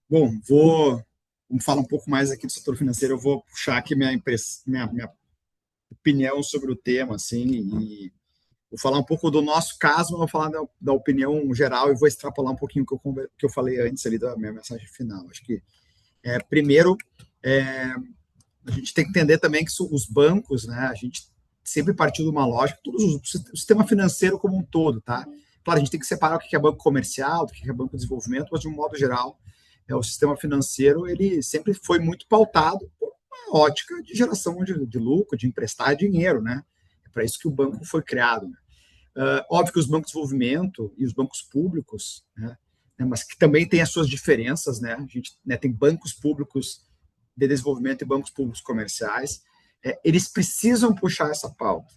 Bom, vamos falar um pouco mais aqui do setor financeiro. Eu vou puxar aqui minha opinião sobre o tema, assim, e vou falar um pouco do nosso caso, mas vou falar da opinião geral e vou extrapolar um pouquinho o que eu falei antes ali da minha mensagem final. Acho que, primeiro, a gente tem que entender também que os bancos, né, a gente sempre partiu de uma lógica, o sistema financeiro como um todo, tá? Claro, a gente tem que separar o que é banco comercial, do que é banco de desenvolvimento, mas de um modo geral, o sistema financeiro, ele sempre foi muito pautado por uma ótica de geração de lucro, de emprestar dinheiro, né? É para isso que o banco foi criado, né? Óbvio que os bancos de desenvolvimento e os bancos públicos, né, mas que também tem as suas diferenças, né? A gente, né, tem bancos públicos de desenvolvimento e bancos públicos comerciais, eles precisam puxar essa pauta.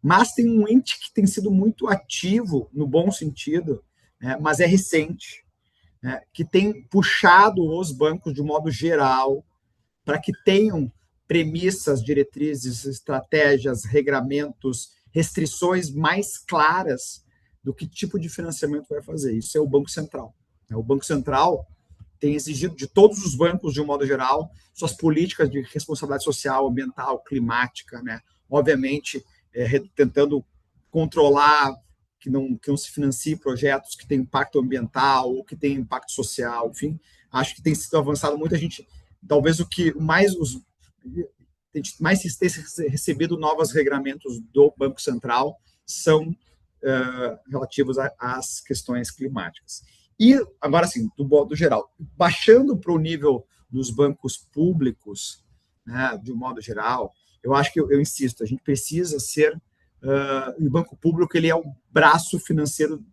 Mas tem um ente que tem sido muito ativo, no bom sentido, mas é recente, que tem puxado os bancos de um modo geral para que tenham premissas, diretrizes, estratégias, regramentos, restrições mais claras do que tipo de financiamento vai fazer. Isso é o Banco Central. O Banco Central, tem exigido de todos os bancos, de um modo geral, suas políticas de responsabilidade social, ambiental, climática, né? Obviamente, tentando controlar que não se financie projetos que têm impacto ambiental ou que têm impacto social, enfim, acho que tem sido avançado muita gente, talvez o que mais mais tem recebido novos regramentos do Banco Central são relativos às questões climáticas. E, agora sim, do modo geral, baixando para o nível dos bancos públicos, né, de um modo geral, eu acho que eu insisto, a gente precisa ser. O banco público ele é o braço financeiro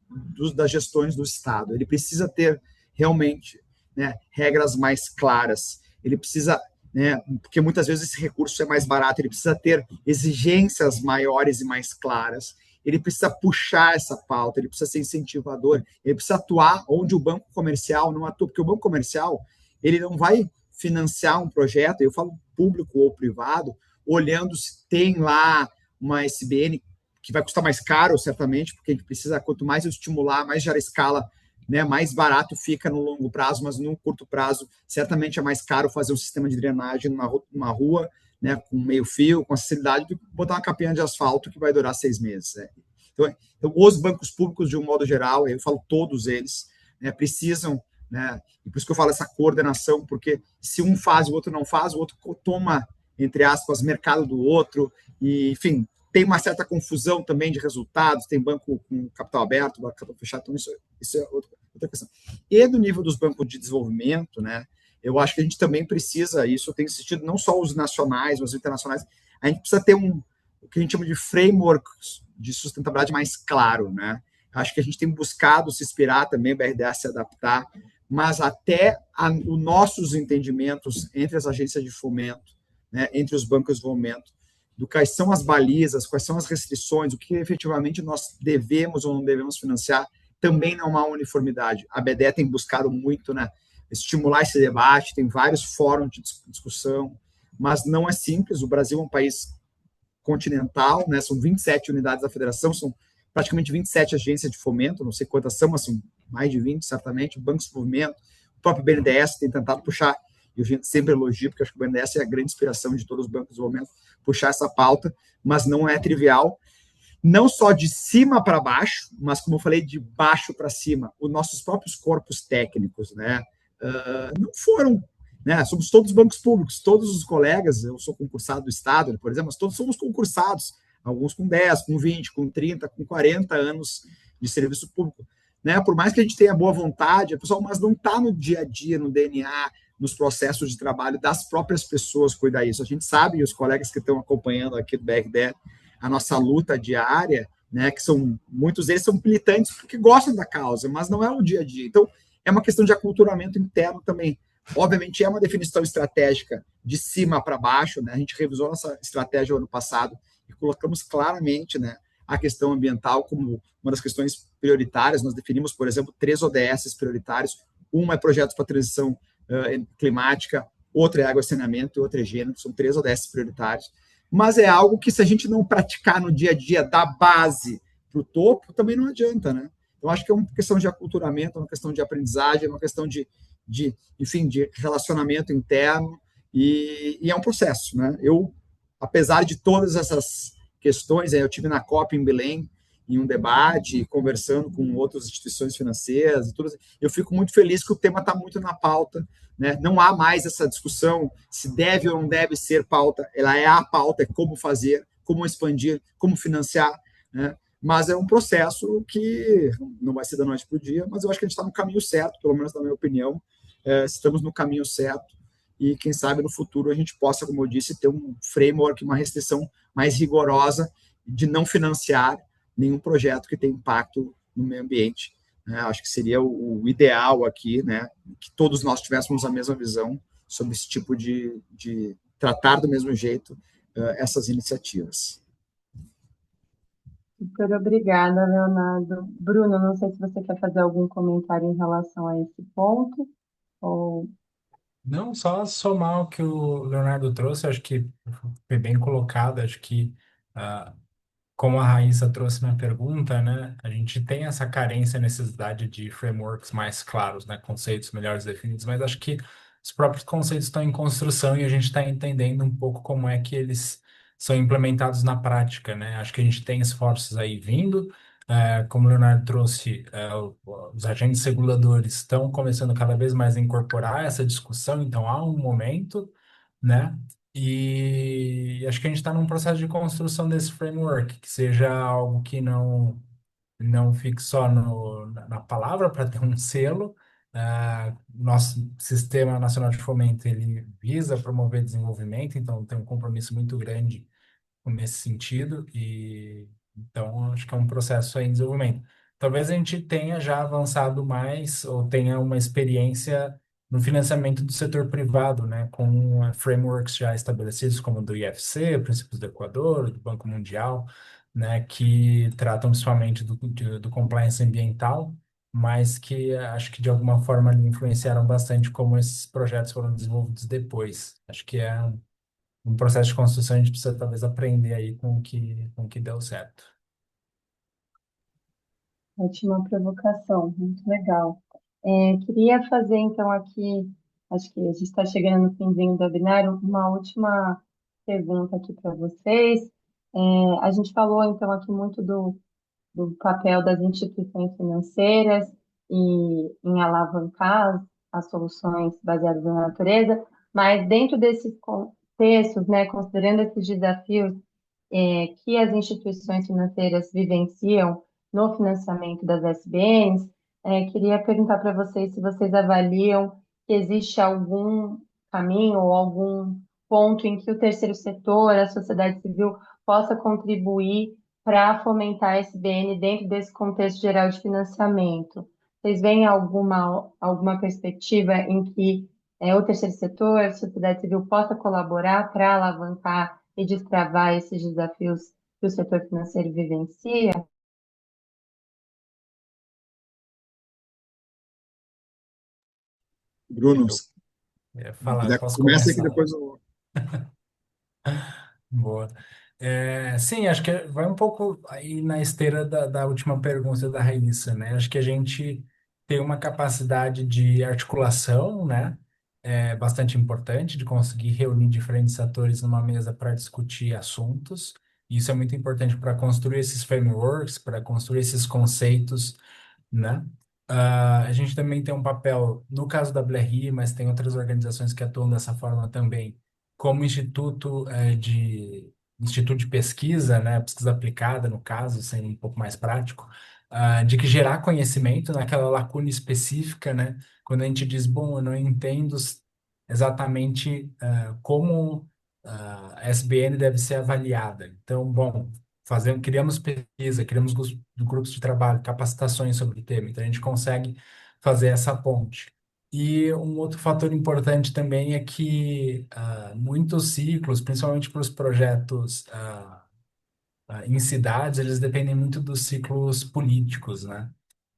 das gestões do Estado. Ele precisa ter realmente, né, regras mais claras. Ele precisa, né, porque muitas vezes esse recurso é mais barato, ele precisa ter exigências maiores e mais claras. Ele precisa puxar essa pauta, ele precisa ser incentivador, ele precisa atuar onde o banco comercial não atua, porque o banco comercial ele não vai financiar um projeto, eu falo público ou privado, olhando se tem lá uma SBN que vai custar mais caro, certamente, porque a gente precisa, quanto mais eu estimular, mais gerar escala, né, mais barato fica no longo prazo, mas no curto prazo, certamente é mais caro fazer um sistema de drenagem numa rua, né, com meio fio, com acessibilidade, do que botar uma capinha de asfalto que vai durar 6 meses. Né? Então, os bancos públicos, de um modo geral, eu falo todos eles, né, precisam, né, e por isso que eu falo essa coordenação, porque se um faz, o outro não faz, o outro toma, entre aspas, mercado do outro, e, enfim, tem uma certa confusão também de resultados, tem banco com capital aberto, banco com capital fechado, então isso é outra questão. E do nível dos bancos de desenvolvimento, né, eu acho que a gente também precisa, isso eu tenho insistido, não só os nacionais, mas os internacionais, a gente precisa ter o que a gente chama de framework de sustentabilidade mais claro, né? Acho que a gente tem buscado se inspirar também, o BRDA se adaptar, mas até os nossos entendimentos entre as agências de fomento, né, entre os bancos de desenvolvimento, do quais são as balizas, quais são as restrições, o que efetivamente nós devemos ou não devemos financiar, também não há uniformidade. A BDE tem buscado muito, né, estimular esse debate, tem vários fóruns de discussão, mas não é simples. O Brasil é um país continental, né, são 27 unidades da federação, são praticamente 27 agências de fomento, não sei quantas são, mas são mais de 20, certamente, bancos de movimento, o próprio BNDES tem tentado puxar, e eu sempre elogio, porque acho que o BNDES é a grande inspiração de todos os bancos de desenvolvimento, puxar essa pauta, mas não é trivial, não só de cima para baixo, mas como eu falei, de baixo para cima. Os nossos próprios corpos técnicos, né, não foram, né, somos todos bancos públicos, todos os colegas, eu sou concursado do Estado, por exemplo, mas todos somos concursados, alguns com 10, com 20, com 30, com 40 anos de serviço público. Né? Por mais que a gente tenha boa vontade, pessoal, mas não está no dia a dia, no DNA, nos processos de trabalho das próprias pessoas cuidar isso. A gente sabe, e os colegas que estão acompanhando aqui do BRD, a nossa luta diária, né, que são muitos deles são militantes porque gostam da causa, mas não é o dia a dia. Então, é uma questão de aculturamento interno também. Obviamente, é uma definição estratégica de cima para baixo, né? A gente revisou nossa estratégia ano passado e colocamos claramente, né, a questão ambiental como uma das questões prioritárias. Nós definimos, por exemplo, 3 ODS prioritários. Um é projetos para transição climática, outro é água e saneamento e outro é higiene. São 3 ODS prioritários. Mas é algo que, se a gente não praticar no dia a dia, da base para o topo, também não adianta, né? Eu acho que é uma questão de aculturamento, é uma questão de aprendizagem, é uma questão enfim, de relacionamento interno, e é um processo, né? Eu, apesar de todas essas questões, eu tive na COP em Belém, em um debate, conversando com outras instituições financeiras e tudo, eu fico muito feliz que o tema está muito na pauta, né? Não há mais essa discussão se deve ou não deve ser pauta, ela é a pauta, é como fazer, como expandir, como financiar, né? Mas é um processo que não vai ser da noite para o dia, mas eu acho que a gente está no caminho certo, pelo menos na minha opinião, estamos no caminho certo, e quem sabe no futuro a gente possa, como eu disse, ter um framework, uma restrição mais rigorosa de não financiar nenhum projeto que tenha impacto no meio ambiente. Acho que seria o ideal aqui, né, que todos nós tivéssemos a mesma visão sobre esse tipo de tratar do mesmo jeito essas iniciativas. Super obrigada, Leonardo. Bruno, não sei se você quer fazer algum comentário em relação a esse ponto, ou... Não, só somar o que o Leonardo trouxe, acho que foi bem colocado, acho que como a Raíssa trouxe na pergunta, né, a gente tem essa carência, necessidade de frameworks mais claros, né, conceitos melhores definidos, mas acho que os próprios conceitos estão em construção e a gente está entendendo um pouco como é que eles são implementados na prática, né? Acho que a gente tem esforços aí vindo, como o Leonardo trouxe, os agentes reguladores estão começando cada vez mais a incorporar essa discussão, então há um momento, né? E acho que a gente está num processo de construção desse framework, que seja algo que não fique só na palavra para ter um selo. Nosso Sistema Nacional de Fomento, ele visa promover desenvolvimento, então tem um compromisso muito grande nesse sentido, e então acho que é um processo aí em desenvolvimento. Talvez a gente tenha já avançado mais ou tenha uma experiência no financiamento do setor privado, né, com frameworks já estabelecidos, como o do IFC, Princípios do Equador, do Banco Mundial, né, que tratam principalmente do compliance ambiental, mas que acho que de alguma forma ali influenciaram bastante como esses projetos foram desenvolvidos depois. Acho que é um processo de construção, a gente precisa talvez aprender aí com o que deu certo. Ótima provocação, muito legal. Queria fazer então aqui, acho que a gente está chegando no finzinho do webinar, uma última pergunta aqui para vocês. A gente falou então aqui muito do papel das instituições financeiras e em alavancar as soluções baseadas na natureza, mas dentro desses contextos, né, considerando esses desafios que as instituições financeiras vivenciam no financiamento das SBNs, queria perguntar para vocês se vocês avaliam que existe algum caminho ou algum ponto em que o terceiro setor, a sociedade civil, possa contribuir para fomentar a SBN dentro desse contexto geral de financiamento. Vocês veem alguma perspectiva em que o terceiro setor, a sociedade civil, possa colaborar para alavancar e destravar esses desafios que o setor financeiro vivencia? Bruno, Eu se ia falar, puder, posso começa aqui, começar? depois eu... Boa. Sim, acho que vai um pouco aí na esteira da última pergunta da Raíssa, né? Acho que a gente tem uma capacidade de articulação, né? Bastante importante, de conseguir reunir diferentes atores numa mesa para discutir assuntos. Isso é muito importante para construir esses frameworks, para construir esses conceitos, né? A gente também tem um papel, no caso da BLRI, mas tem outras organizações que atuam dessa forma também, como instituto de pesquisa, né, pesquisa aplicada, no caso, sendo um pouco mais prático, de que gerar conhecimento naquela lacuna específica, né, quando a gente diz, bom, eu não entendo exatamente como a SBN deve ser avaliada. Então, bom, criamos pesquisa, criamos grupos de trabalho, capacitações sobre o tema, então a gente consegue fazer essa ponte. E um outro fator importante também é que muitos ciclos, principalmente para os projetos em cidades, eles dependem muito dos ciclos políticos, né?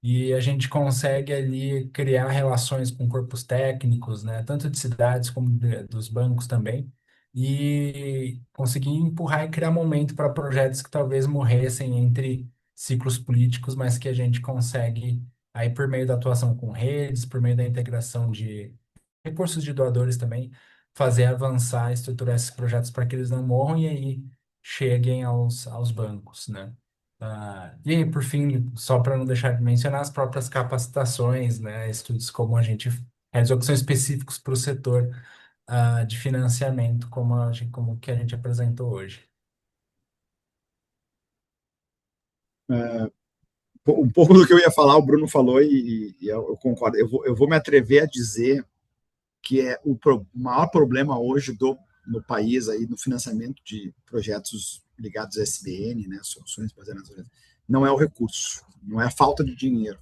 E a gente consegue ali criar relações com corpos técnicos, né? Tanto de cidades como dos bancos também, e conseguir empurrar e criar momento para projetos que talvez morressem entre ciclos políticos, mas que a gente consegue, aí por meio da atuação com redes, por meio da integração de recursos de doadores também, fazer avançar, estruturar esses projetos para que eles não morram e aí cheguem aos bancos, né? E aí, por fim, só para não deixar de mencionar as próprias capacitações, né? Estudos como a gente realizou que são específicos para o setor de financiamento, como que a gente apresentou hoje. Um pouco do que eu ia falar, o Bruno falou e eu concordo. Eu vou me atrever a dizer que é o maior problema hoje no país aí no financiamento de projetos ligados à SBN, né, soluções baseadas na natureza, não é o recurso, não é a falta de dinheiro.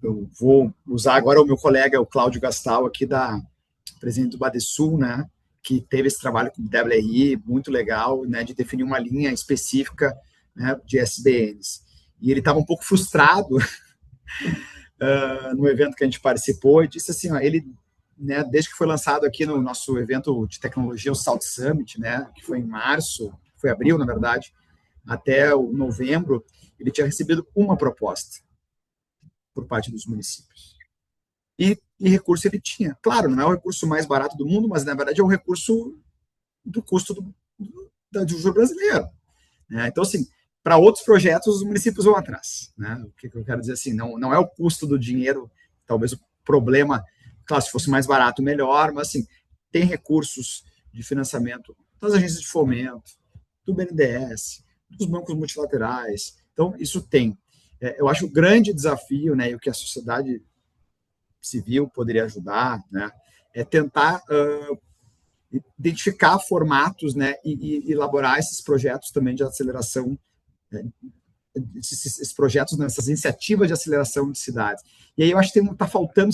Eu vou usar agora o meu colega, o Cláudio Gastal, aqui da presidente do Badesul, né, que teve esse trabalho com o WRI, muito legal, né, de definir uma linha específica, né, de SBNs. E ele estava um pouco frustrado no evento que a gente participou e disse assim, ó, ele, desde que foi lançado aqui no nosso evento de tecnologia, o Salt Summit, né, que foi em março, foi abril, na verdade, até o novembro, ele tinha recebido uma proposta por parte dos municípios. E recurso ele tinha. Claro, não é o recurso mais barato do mundo, mas na verdade é o recurso do custo do juro brasileiro. Né? Então, assim, para outros projetos, os municípios vão atrás. Né? O que eu quero dizer assim, não é o custo do dinheiro, talvez o problema, claro, se fosse mais barato, melhor, mas assim, tem recursos de financiamento das agências de fomento, do BNDES, dos bancos multilaterais. Então, isso tem. Eu acho o grande desafio, né, e o que a sociedade civil poderia ajudar, né, é tentar identificar formatos, né, e elaborar esses projetos também de aceleração, esses projetos, essas iniciativas de aceleração de cidades. E aí eu acho que está faltando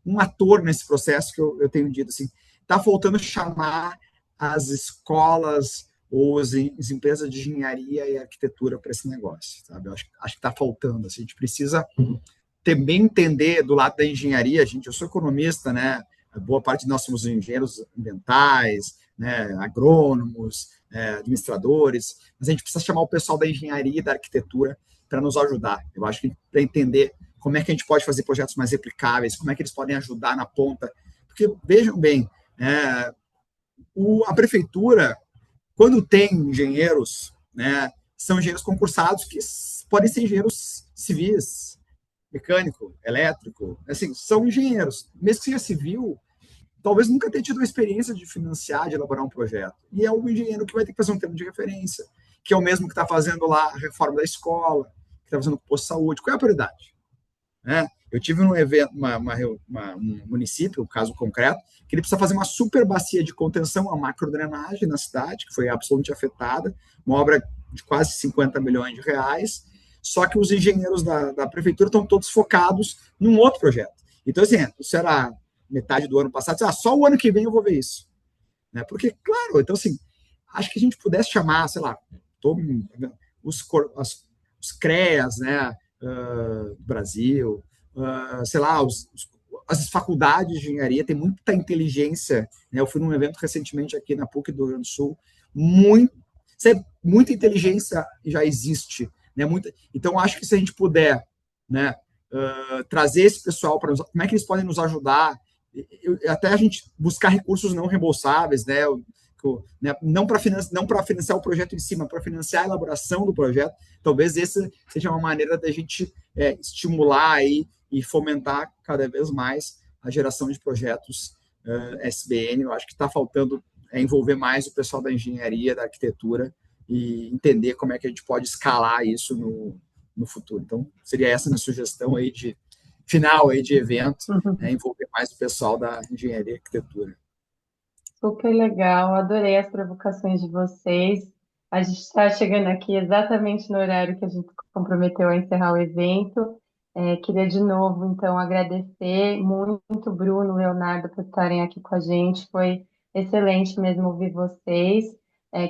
um ator nesse processo que eu tenho dito assim, está faltando chamar as escolas ou as empresas de engenharia e arquitetura para esse negócio, sabe? Eu acho que está faltando. Assim, a gente precisa também entender do lado da engenharia, gente, eu sou economista, né? Boa parte de nós somos engenheiros ambientais, né? Agrônomos, administradores, mas a gente precisa chamar o pessoal da engenharia e da arquitetura para nos ajudar. Eu acho que para entender como é que a gente pode fazer projetos mais replicáveis, como é que eles podem ajudar na ponta, porque vejam bem, a prefeitura, quando tem engenheiros, né, são engenheiros concursados que podem ser engenheiros civis, mecânico, elétrico, assim, são engenheiros. Mesmo que seja civil, talvez nunca tenha tido a experiência de financiar, de elaborar um projeto. E é o engenheiro que vai ter que fazer um termo de referência, que é o mesmo que está fazendo lá a reforma da escola, que está fazendo o posto de saúde. Qual é a prioridade? Eu tive um evento, um município, um caso concreto, que ele precisa fazer uma super bacia de contenção, uma macrodrenagem na cidade, que foi absolutamente afetada, uma obra de quase 50 milhões de reais, só que os engenheiros da prefeitura estão todos focados num outro projeto. Então, assim, isso era metade do ano passado, só o ano que vem eu vou ver isso. Né? Porque, claro, então, assim, acho que a gente pudesse chamar, sei lá, os CREAs, né, do Brasil, sei lá, as faculdades de engenharia, tem muita inteligência. Né? Eu fui num evento recentemente aqui na PUC do Rio Grande do Sul, muita inteligência já existe. Né? Então, acho que se a gente puder, né, trazer esse pessoal para como é que eles podem nos ajudar, até a gente buscar recursos não reembolsáveis, né? Não para financiar o projeto em cima, para financiar a elaboração do projeto. Talvez essa seja uma maneira da gente estimular aí e fomentar cada vez mais a geração de projetos SBN. Eu acho que está faltando envolver mais o pessoal da engenharia, da arquitetura e entender como é que a gente pode escalar isso no futuro. Então, seria essa a minha sugestão aí de final aí de evento, envolver mais o pessoal da engenharia e arquitetura. Super legal, adorei as provocações de vocês. A gente está chegando aqui exatamente no horário que a gente comprometeu a encerrar o evento. Queria de novo, então, agradecer muito, Bruno, Leonardo, por estarem aqui com a gente. Foi excelente mesmo ouvir vocês.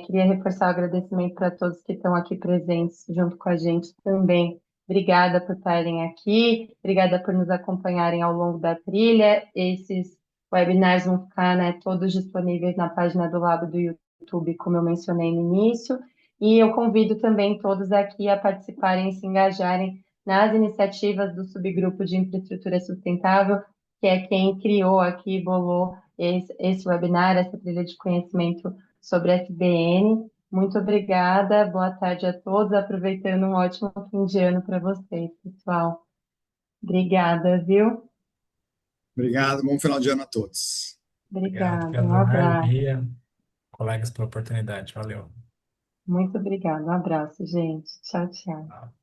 Queria reforçar o agradecimento para todos que estão aqui presentes junto com a gente também. Obrigada por estarem aqui, obrigada por nos acompanharem ao longo da trilha. Esses webinars vão ficar, né, todos disponíveis na página do Lab do YouTube, como eu mencionei no início. E eu convido também todos aqui a participarem e se engajarem nas iniciativas do subgrupo de infraestrutura sustentável, que é quem criou aqui, bolou esse webinar, essa trilha de conhecimento sobre SBN. Muito obrigada, boa tarde a todos, aproveitando um ótimo fim de ano para vocês, pessoal. Obrigada, viu? Obrigado, bom final de ano a todos. Obrigada, um Leonardo, abraço. Bia, colegas, pela oportunidade. Valeu. Muito obrigada, um abraço, gente. Tchau, tchau.